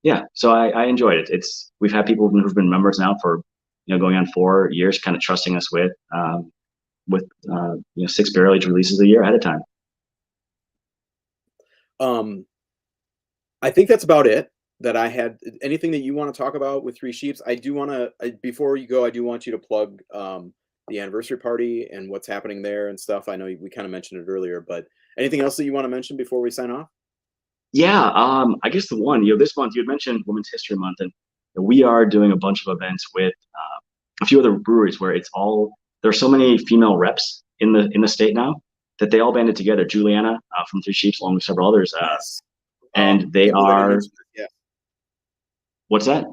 yeah. So I enjoyed it. We've had people who've been members now for going on 4 years, kind of trusting us with 6 barrel age releases a year ahead of time. I think that's about it that I had. Anything that you want to talk about with Three Sheeps? I do want to, before you go, I do want you to plug the anniversary party and what's happening there and stuff. I know we kind of mentioned it earlier, but anything else that you want to mention before we sign off? Yeah, I guess the one, this month you had mentioned Women's History Month, and we are doing a bunch of events with a few other breweries where there are so many female reps in the state now that they all banded together. Juliana from Three Sheeps, along with several others, yes. And they are. Yeah. What's that?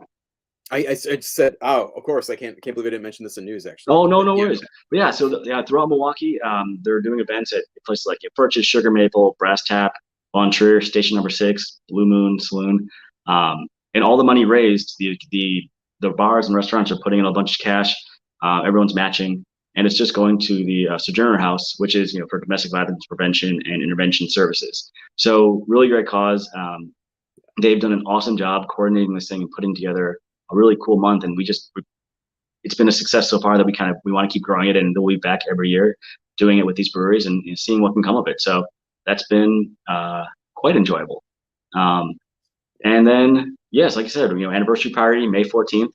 I said, oh, of course, I can't believe I didn't mention this in news, actually. Oh, no worries. But yeah, so throughout Milwaukee, they're doing events at places like Purchase, Sugar Maple, Brass Tap, Von Trier, Station Number 6, Blue Moon Saloon, and all the money raised, the bars and restaurants are putting in a bunch of cash. Everyone's matching, and it's just going to the Sojourner House, which is for domestic violence prevention and intervention services. So really great cause. They've done an awesome job coordinating this thing and putting together a really cool month, and it's been a success so far that we want to keep growing it, and we'll be back every year doing it with these breweries and seeing what can come of it. So that's been quite enjoyable. And then, yes, like I said, anniversary party, May 14th.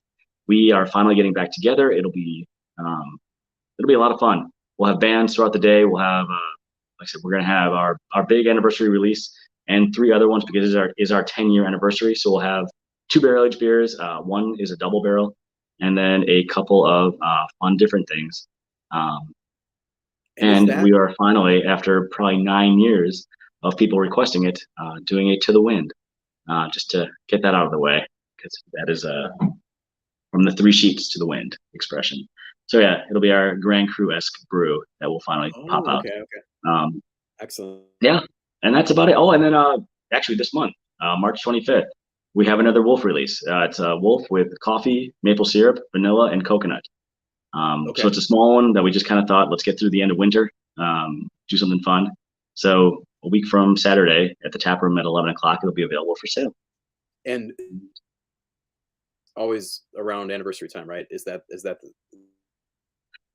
We are finally getting back together. It'll be a lot of fun. We'll have bands throughout the day. We'll have, like I said, we're going to have our big anniversary release and 3 other ones because it is our 10-year anniversary. So we'll have 2 barrel-aged beers. One is a double barrel, and then a couple of fun different things. And we are finally, after probably 9 years of people requesting it, doing a To the Wind, just to get that out of the way, because that is from the Three Sheeps to the Wind expression. So yeah, it'll be our Grand Cru-esque brew that will finally pop out. Okay. Excellent. Yeah, and that's about it. Oh, and then actually this month, March 25th, we have another Wolf release. It's a Wolf with coffee, maple syrup, vanilla, and coconut. So it's a small one that we just kind of thought, let's get through the end of winter, do something fun. So a week from Saturday at the tap room at 11 o'clock, it'll be available for sale. And always around anniversary time, right? Is that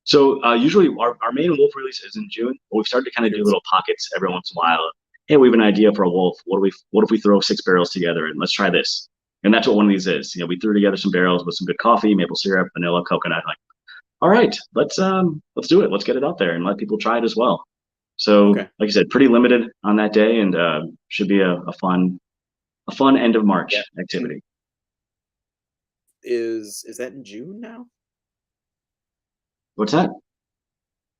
So usually our main wolf release is in June, but we've started to kind of do little pockets every once in a while. Hey, we have an idea for a wolf. What if we throw 6 barrels together and let's try this? And that's what one of these is. We threw together some barrels with some good coffee, maple syrup, vanilla, coconut. Like, all right, let's do it. Let's get it out there and let people try it as well. So, like I said, pretty limited on that day, and should be a fun end of March activity. Is that in June now? What's that?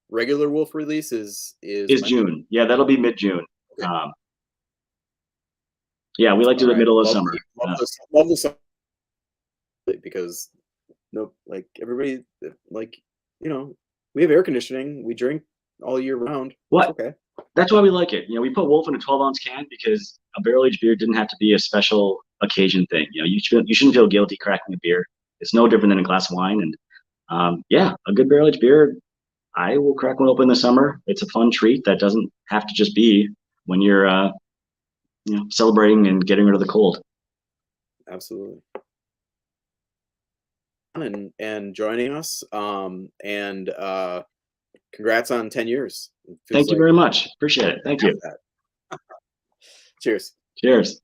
Regular wolf release is June. Yeah, that'll be mid-June. Okay. Yeah, we like to do the middle of summer. Love the summer because like everybody, like, we have air conditioning. We drink all year round. What? Okay. That's why we like it. We put Wolf in a 12-ounce can because a barrel-aged beer didn't have to be a special occasion thing. You shouldn't feel guilty cracking a beer. It's no different than a glass of wine. And a good barrel-aged beer, I will crack one open in the summer. It's a fun treat that doesn't have to just be when you're celebrating and getting rid of the cold. Absolutely. And joining us, and congrats on 10 years. Thank you very much. Appreciate it. Thank you. Cheers. Cheers.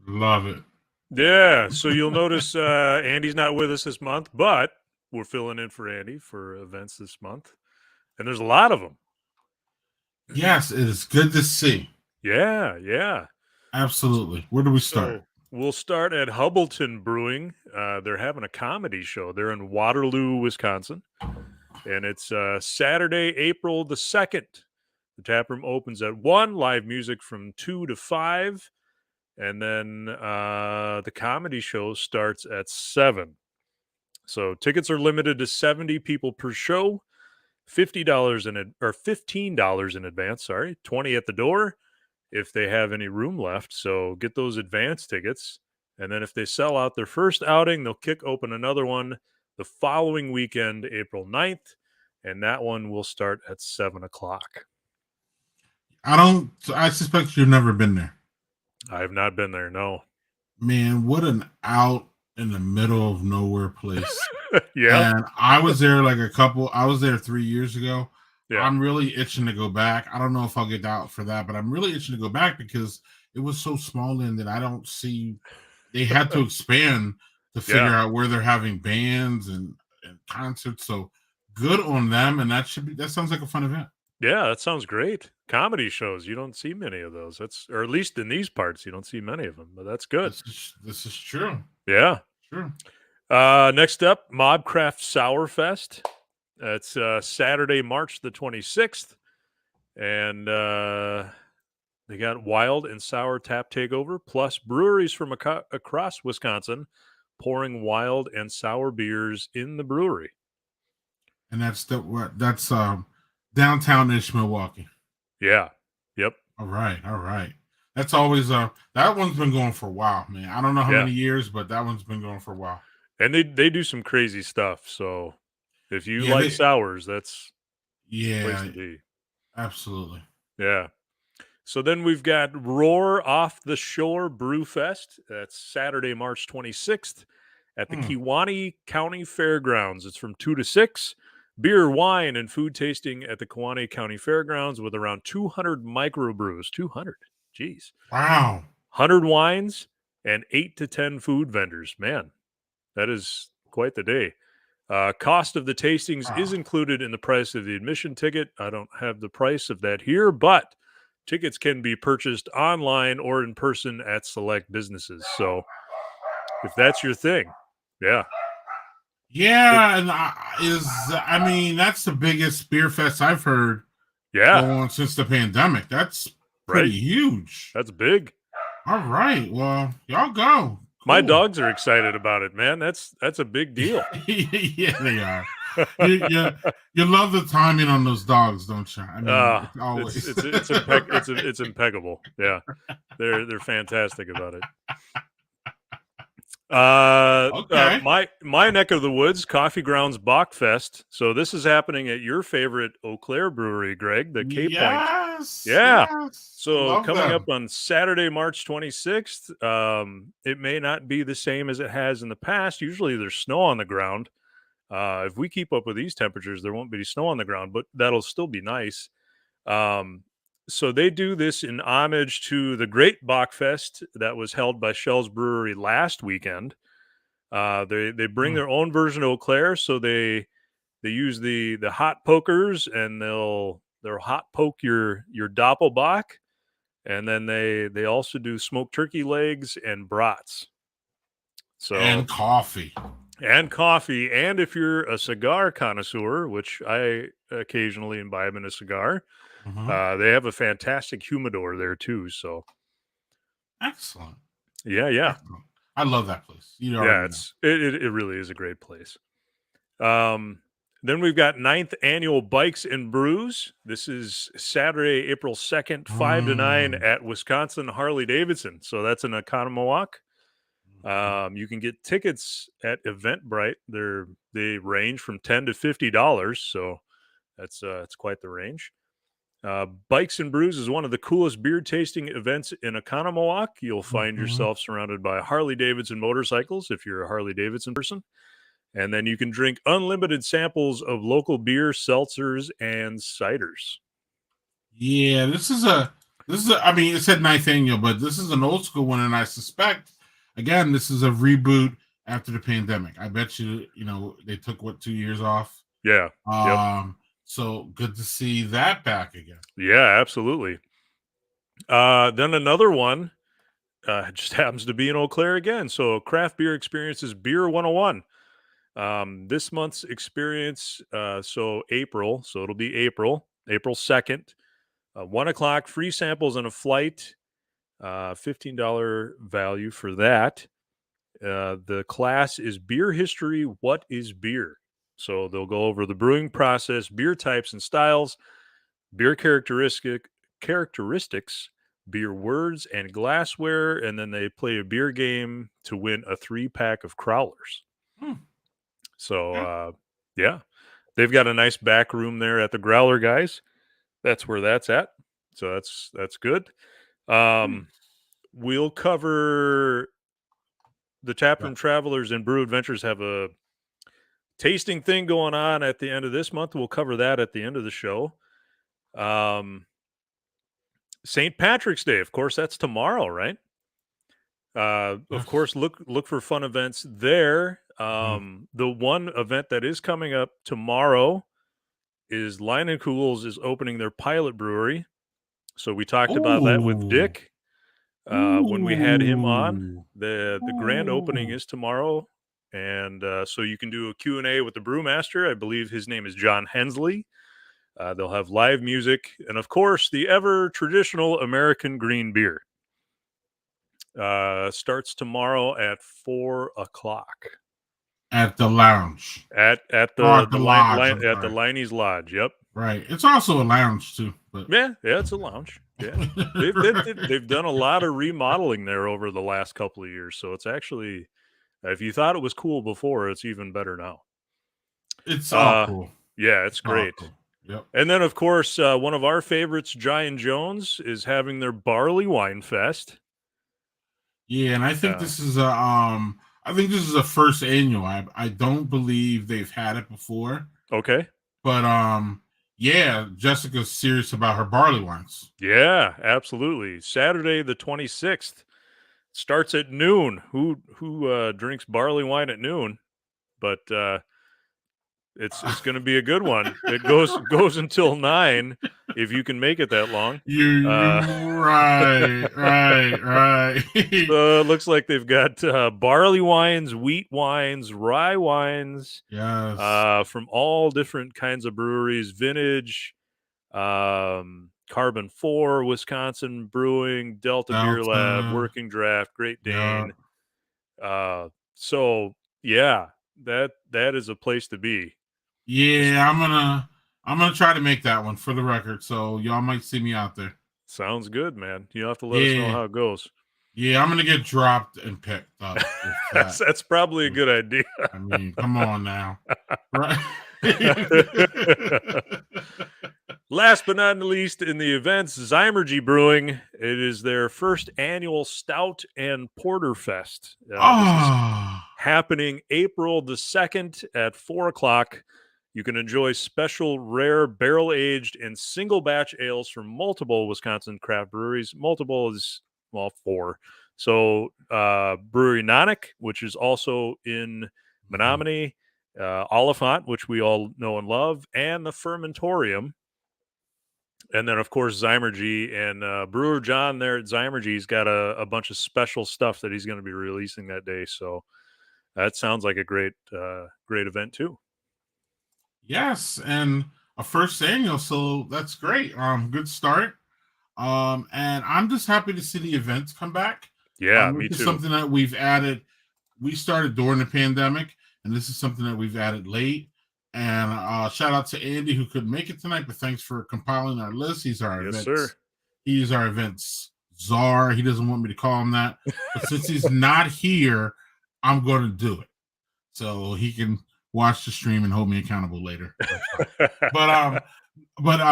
Love it. Yeah. So you'll notice Andy's not with us this month, but we're filling in for Andy for events this month. And there's a lot of them. Yes, it is good to see. Yeah. Absolutely. Where do we start? So we'll start at Hubbleton Brewing. They're having a comedy show. They're in Waterloo, Wisconsin. And it's Saturday, April the 2nd. The taproom opens at 1, live music from 2 to 5. And then the comedy show starts at 7. So tickets are limited to 70 people per show, $15 in advance, sorry, 20 at the door if they have any room left. So get those advance tickets. And then if they sell out their first outing, they'll kick open another one the following weekend, April 9th. And that one will start at 7 o'clock. I suspect you've never been there. I have not been there, no. Man, what an out in the middle of nowhere place. Yeah. And I was there I was there 3 years ago. Yeah. I'm really itching to go back. I don't know if I'll get out for that, but I'm really itching to go back because it was so small then that I don't see they had to expand to figure out where they're having bands and concerts. So good on them. And that sounds like a fun event. Yeah, that sounds great. Comedy shows, you don't see many of those. Or at least in these parts, you don't see many of them, but that's good. This is true. Yeah. True. Next up, Mobcraft Sour Fest. It's Saturday, March the 26th. And they got wild and sour tap takeover, plus breweries from across Wisconsin pouring wild and sour beers in the brewery. And that's downtown-ish Milwaukee. Yeah. Yep. All right. That's always that one's been going for a while, man. I don't know how many years, but that one's been going for a while. And they do some crazy stuff. So if you like sours, that's the place to be. Absolutely. Yeah. So then we've got Roar Off the Shore Brew Fest. That's Saturday, March 26th at the Kewaunee County Fairgrounds. It's from 2 to 6. Beer, wine, and food tasting at the Kewaunee County Fairgrounds with around 200 microbrews. 200. Jeez. Wow. 100 wines and 8 to 10 food vendors. Man, that is quite the day. Cost of the tastings is included in the price of the admission ticket. I don't have the price of that here, but tickets can be purchased online or in person at select businesses. So if that's your thing, yeah. Yeah, and that's the biggest beer fest I've heard going since the pandemic. That's pretty huge. That's big. All right. Well, y'all go. Cool. My dogs are excited about it, man. That's a big deal. Yeah, they are. You love the timing on those dogs, don't you? I mean, always. It's impeccable. Yeah, they're fantastic about it. Okay. My neck of the woods, Coffee Grounds Bachfest. So this is happening at your favorite Eau Claire brewery, Greg, the K Point. Yes. Yeah. Yes. So Love coming them. up on Saturday, March 26th, it may not be the same as it has in the past. Usually there's snow on the ground. If we keep up with these temperatures, there won't be snow on the ground, but that'll still be nice. So they do this in homage to the Great Bachfest that was held by Shell's Brewery last weekend. They bring their own version of Eau Claire, so they use the hot pokers, and they'll hot poke your Doppelbock, and then they also do smoked turkey legs and brats. So And coffee. And coffee, and if you're a cigar connoisseur, which I occasionally imbibe in a cigar, they have a fantastic humidor there too. So Excellent. yeah. Excellent. I love that place. It really is a great place. Then we've got 9th annual Bikes and Brews. This is Saturday, April 2nd, 5 to 9 at Wisconsin Harley Davidson. So that's in Oconomowoc. You can get tickets at Eventbrite. They range from $10 to $50, so it's quite the range. Bikes and Brews is one of the coolest beer tasting events in Oconomowoc. You'll find yourself surrounded by Harley Davidson motorcycles if you're a Harley Davidson person, and then you can drink unlimited samples of local beer, seltzers, and ciders. Yeah, this is a. I mean, it said 9th annual, but this is an old school one, and I suspect. Again, this is a reboot after the pandemic. I bet you they took 2 years off. Yeah. So good to see that back again. Yeah, absolutely. Then another one just happens to be in Eau Claire again. So Craft Beer Experiences Beer 101. This month's experience, so it'll be April 2nd, 1 o'clock, free samples and a flight. $15 value for that. The class is Beer History. What is beer? So they'll go over the brewing process, beer types and styles, beer characteristics, beer words and glassware, and then they play a beer game to win a 3-pack of Crowlers. So yeah, they've got a nice back room there at the Growler Guys. That's where that's at. So that's good. We'll cover the Taproom Travelers and Brew Adventures have a tasting thing going on at the end of this month. We'll cover that at the end of the show. St. Patrick's Day, of course, that's tomorrow, right? Of course, look for fun events there. The one event that is coming up tomorrow is Line and Cools is opening their pilot brewery. So we talked about that with Dick when we had him on. The grand opening is tomorrow, and so you can do a Q&A with the brewmaster. I believe his name is John Hensley. They'll have live music, and of course, the ever traditional American green beer. Starts tomorrow at 4 o'clock at the lounge. At the lodge, at the Liney's Lodge. Yep. Right. It's also a lounge too. But yeah, it's a lounge. Yeah, they've done a lot of remodeling there over the last couple of years. So it's actually, if you thought it was cool before, it's even better now. It's all cool. Yeah, it's great. Cool. Yep. And then, of course, one of our favorites, Giant Jones, is having their Barley Wine Fest. Yeah, and I think this is a first annual. I don't believe they've had it before. Okay. But yeah, Jessica's serious about her barley wines. Yeah, absolutely. Saturday the 26th starts at noon. Who drinks barley wine at noon? But it's going to be a good one. It goes until 9 if you can make it that long. You right. Looks like they've got barley wines, wheat wines, rye wines. Yes. From all different kinds of breweries, vintage, Carbon 4, Wisconsin Brewing, Delta Beer Lab, Working Draft, Great Dane. Yeah. So yeah, that is a place to be. Yeah, I'm gonna try to make that one for the record. So y'all might see me out there. Sounds good, man. You have to let us know how it goes. Yeah, I'm gonna get dropped and picked up. That's probably a good idea. I mean, come on now, right? Last but not least, in the events, Zymergy Brewing. It is their first annual Stout and Porter Fest. This is happening April the 2nd at 4:00. You can enjoy special, rare, barrel-aged, and single-batch ales from multiple Wisconsin craft breweries. Multiple is, well, 4. So Brewery Nonic, which is also in Menominee, Oliphant, which we all know and love, and the Fermentorium. And then, of course, Zymergy and Brewer John there at Zymergy's got a bunch of special stuff that he's going to be releasing that day. So that sounds like a great event too. Yes, and a first annual, so that's great. Good start. And I'm just happy to see the events come back. Yeah, me It's too. something that we've added. We started during the pandemic, and this is something that we've added late. And shout out to Andy who couldn't make it tonight, but thanks for compiling our list. He's our Yes, events. sir. He's our events czar. He doesn't want me to call him that, but since he's not here, I'm going to do it so he can watch the stream and hold me accountable later. But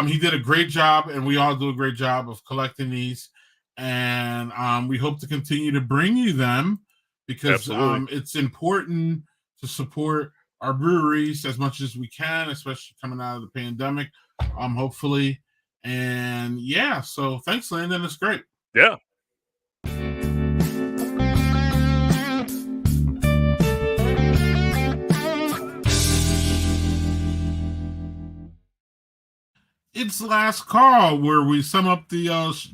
he did a great job, and we all do a great job of collecting these, and we hope to continue to bring you them because it's important to support our breweries as much as we can, especially coming out of the pandemic, hopefully. And yeah, so thanks, Landon. It's great. Yeah. It's last call where we sum up the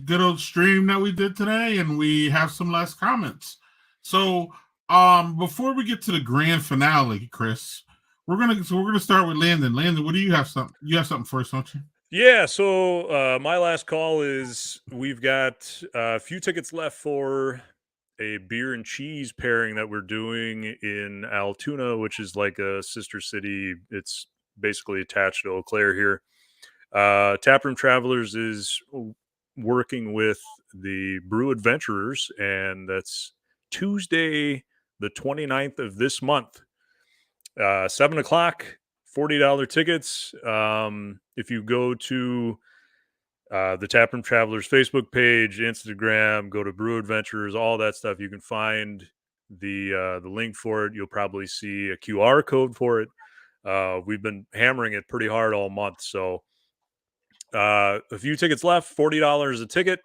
good old stream that we did today, and we have some last comments. So before we get to the grand finale, Chris, we're gonna start with Landon. Landon, what do you have? You have something for us, don't you? Yeah. So my last call is we've got a few tickets left for a beer and cheese pairing that we're doing in Altoona, which is like a sister city. It's basically attached to Eau Claire here. Taproom Travelers is working with the Brew Adventurers, and that's Tuesday, the 29th of this month. 7:00, $40 tickets. If you go to the Taproom Travelers Facebook page, Instagram, go to Brew Adventurers, all that stuff, you can find the link for it. You'll probably see a QR code for it. We've been hammering it pretty hard all month, so a few tickets left, $40 a ticket.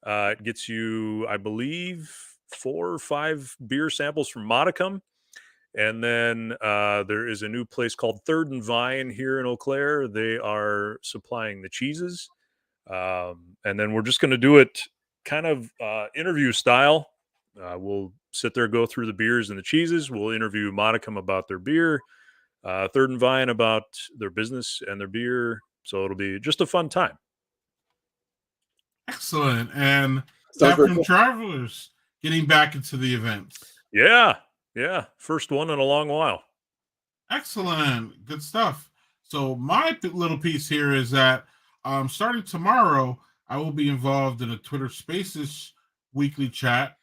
It gets you, I believe, 4 or 5 beer samples from Modicum. And then there is a new place called Third and Vine here in Eau Claire. They are supplying the cheeses. And then we're just going to do it kind of interview style. We'll sit there, go through the beers and the cheeses. We'll interview Modicum about their beer, Third and Vine about their business and their beer. So it'll be just a fun time. Excellent. And Taproom Travelers getting back into the events. Yeah. First one in a long while. Excellent. Good stuff. So my little piece here is that starting tomorrow, I will be involved in a Twitter Spaces weekly chat,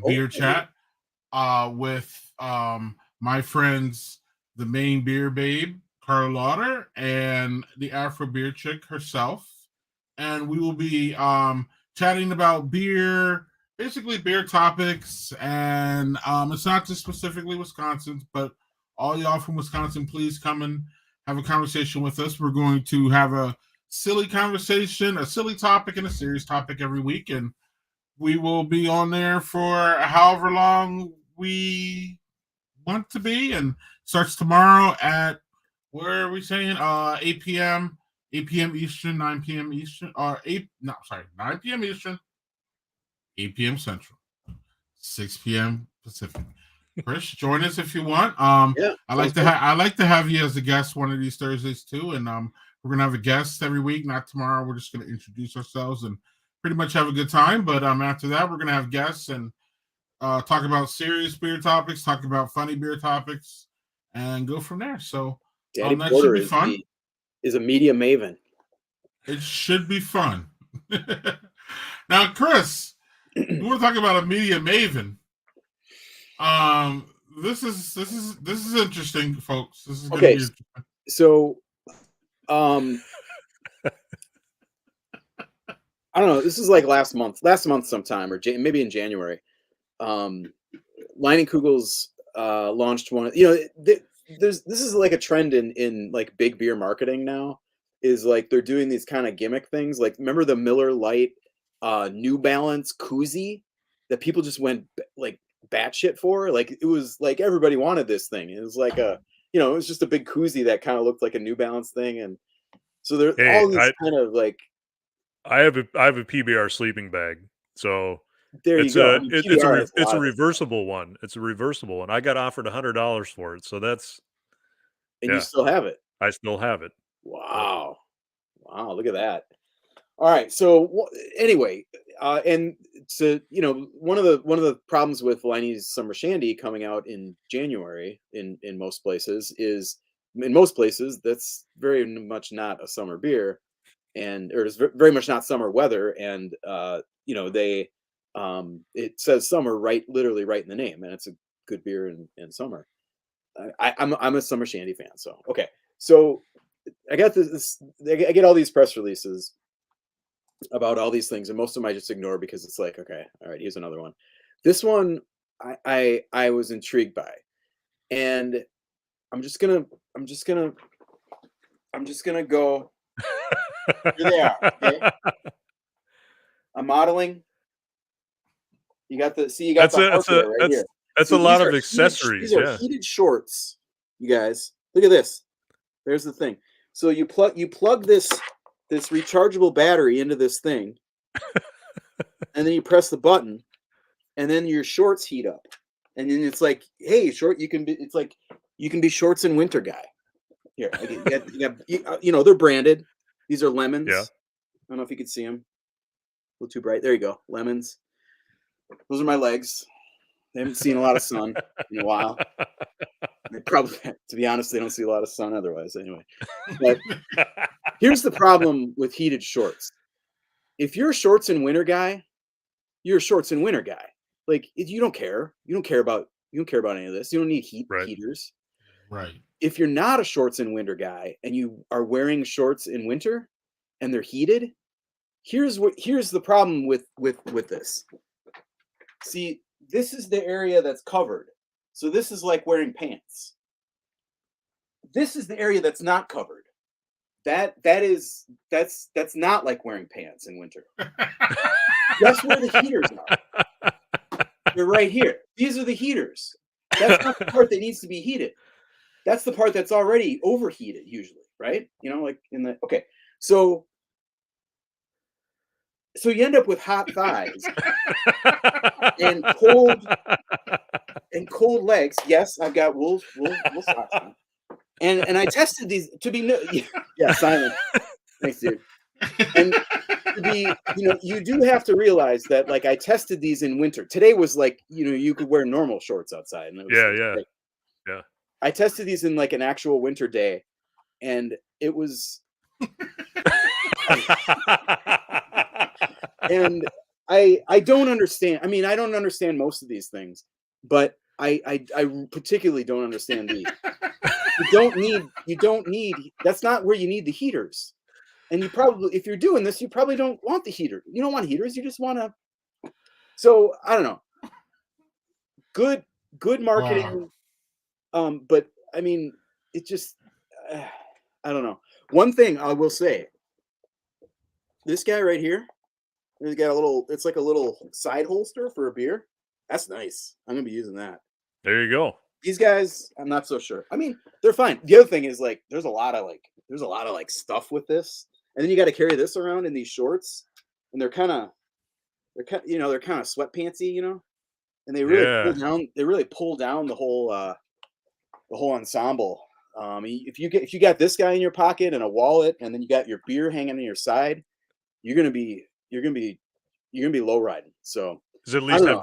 beer chat, with my friends, the main beer babe, Carl Lauder, and the Afro beer chick herself. And we will be chatting about beer, basically beer topics. And it's not just specifically Wisconsin, but all y'all from Wisconsin, please come and have a conversation with us. We're going to have a silly conversation, a silly topic, and a serious topic every week. And we will be on there for however long we want to be. And starts tomorrow at, where are we saying? 8 p.m. Eastern, 9 p.m. Eastern, 9 p.m. Eastern, 8 p.m. Central, 6 p.m. Pacific. Chris, join us if you want. Yeah, I like to have you as a guest one of these Thursdays too. And we're gonna have a guest every week. Not tomorrow. We're just gonna introduce ourselves and pretty much have a good time. But after that, we're gonna have guests and talk about serious beer topics, talk about funny beer topics, and go from there. So Daddy that Porter should be fun. Is a media maven. It should be fun. Now, Chris, We want to talk about a media maven. This is interesting, folks. This is going to Okay, be so I don't know. This is like last month sometime, or maybe in January. Lining Kugel's launched one. This is like a trend in like big beer marketing now. Is like they're doing these kind of gimmick things. Like remember the Miller Lite New Balance koozie that people just went like batshit for? Like it was like everybody wanted this thing. It was like it was just a big koozie that kind of looked like a New Balance thing, and so there's all these kind of like. I have a PBR sleeping bag, so There you it's go. a I mean, it's a reversible one. It's a reversible one. I got offered $100 for it, so that's and you still have it. I still have it. Wow, wow! Look at that. All right. So anyway, and so one of the problems with Liney's Summer Shandy coming out in January in most places is that's very much not a summer beer, or it's very much not summer weather, and they it says summer literally right in the name, and it's a good beer in summer. I'm a Summer Shandy fan, so okay. So I got I get all these press releases about all these things, and most of them I just ignore because it's like, okay, all right, here's another one. This one I was intrigued by, and I'm just gonna go. Here they are. Okay? I'm modeling. You got the hardware right here. That's a lot of accessories. These are heated shorts, you guys. Look at this. There's the thing. So you plug this rechargeable battery into this thing, and then you press the button, and then your shorts heat up, and then it's like, hey, you can be shorts and winter guy. Here, they're branded. These are lemons. Yeah. I don't know if you can see them. A little too bright. There you go. Lemons. Those are my legs. They haven't seen a lot of sun in a while. They probably, to be honest, they don't see a lot of sun otherwise anyway. But here's the problem with heated shorts. If you're a shorts and winter guy, you're a shorts and winter guy. Like you don't care. You don't care about any of this. You don't need heaters. Right. If you're not a shorts and winter guy and you are wearing shorts in winter and they're heated, here's the problem with this. See, this is the area that's covered. So this is like wearing pants. This is the area that's not covered. That's not like wearing pants in winter. Guess where the heaters are? They're right here. These are the heaters. That's not the part that needs to be heated. That's the part that's already overheated usually, right? Okay. So you end up with hot thighs and cold legs. Yes, I've got wool socks on. And I tested these to be yeah, Simon. Thanks, dude. And to be, you do have to realize that like I tested these in winter. Today was like, you could wear normal shorts outside. And Yeah. I tested these in like an actual winter day, and it was and I don't understand. I mean, I don't understand most of these things, but I particularly don't understand these. You don't need that's not where you need the heaters. And you probably, if you're doing this, you probably don't want the heater. You don't want heaters, you just want to. So I don't know. Good marketing. Wow. But I mean, it just I don't know. One thing I will say, this guy right here, he's got it's like a little side holster for a beer. That's nice. I'm gonna be using that. There you go. These guys, I'm not so sure. I mean, they're fine. The other thing is like there's a lot of stuff with this. And then you got to carry this around in these shorts, and they're kind of sweatpantsy, and they really pull down. They really pull down the whole ensemble. If you got this guy in your pocket and a wallet, and then you got your beer hanging on your side, you're gonna be low riding. So does it at least have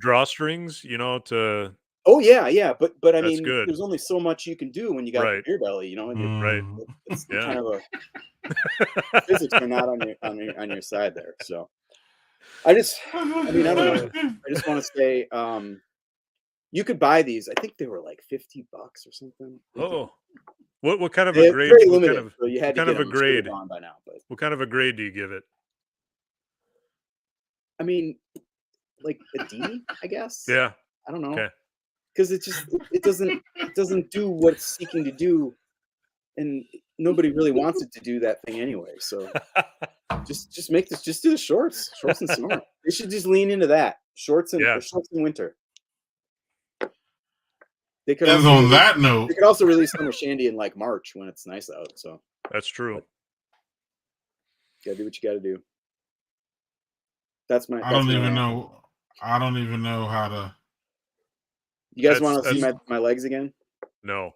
drawstrings? To oh yeah, but I mean, good. There's only so much you can do when you got the beer belly, and right. It's kind of a physics are not on your side there. So I mean, I don't know. I just want to say, you could buy these. I think they were like $50 or something. Oh, what kind of They're a grade? very What limited, kind of so you had to kind get of a them. I'm sure they're grade? gone by now, but What kind of a grade do you give it? I mean, like a D, I guess. Yeah. I don't know, Okay. because it doesn't do what it's seeking to do, and nobody really wants it to do that thing anyway. So just make this. Just do the shorts in summer. They should just lean into that. Shorts in winter. They could And also on release, that note, they could also release summer shandy in like March when it's nice out. So That's true. gotta do what you gotta do. That's my. I don't even know how to. You guys want to see my legs again? No.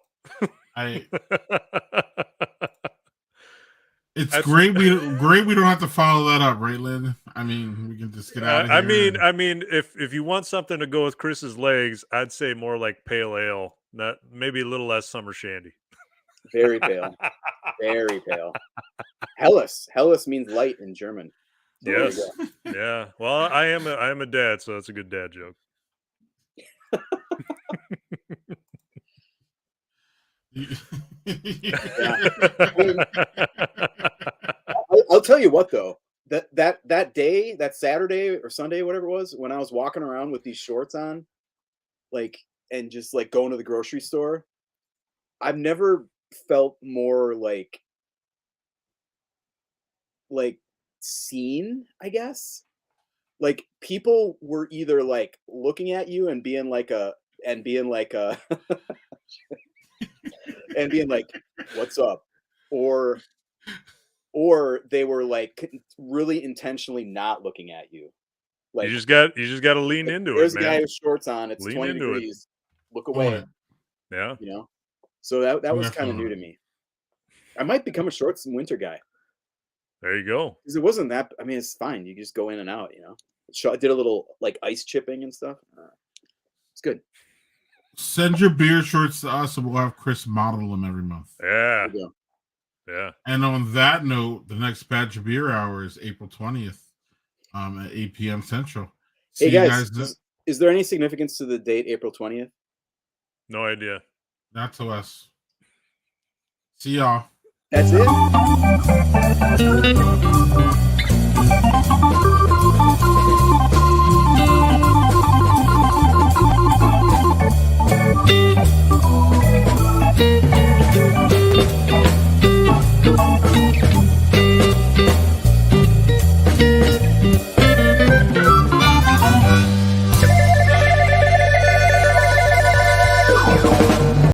It's great. We don't have to follow that up, right, Lynn? I mean, we can just get out of here. I mean, if you want something to go with Chris's legs, I'd say more like pale ale, not maybe a little less summer shandy. Very pale, very pale. Helles means light in German. So yes. Yeah. Well, I am a dad, so that's a good dad joke. I'll tell you what though, that day, that Saturday or Sunday, whatever it was, when I was walking around with these shorts on, like, and just like going to the grocery store, I've never felt more like seen, I guess. Like people were either like looking at you and being like and being like what's up, or they were like really intentionally not looking at you. Like you just got to lean into it, man. There's a guy with shorts on. It's lean 20 into degrees. Look away. Yeah. You know. So that was kind of new to me. I might become a shorts and winter guy. There you go. Because it wasn't that. I mean, it's fine. You just go in and out. You know. I did a little like ice chipping and stuff. It's good. Send your beer shorts to us, and we'll have Chris model them every month. Yeah. Yeah. And on that note, the next batch of beer hour is April 20th, at 8 p.m. Central. Hey guys, is there any significance to the date April 20th? No idea. Not to us. See y'all. That's it.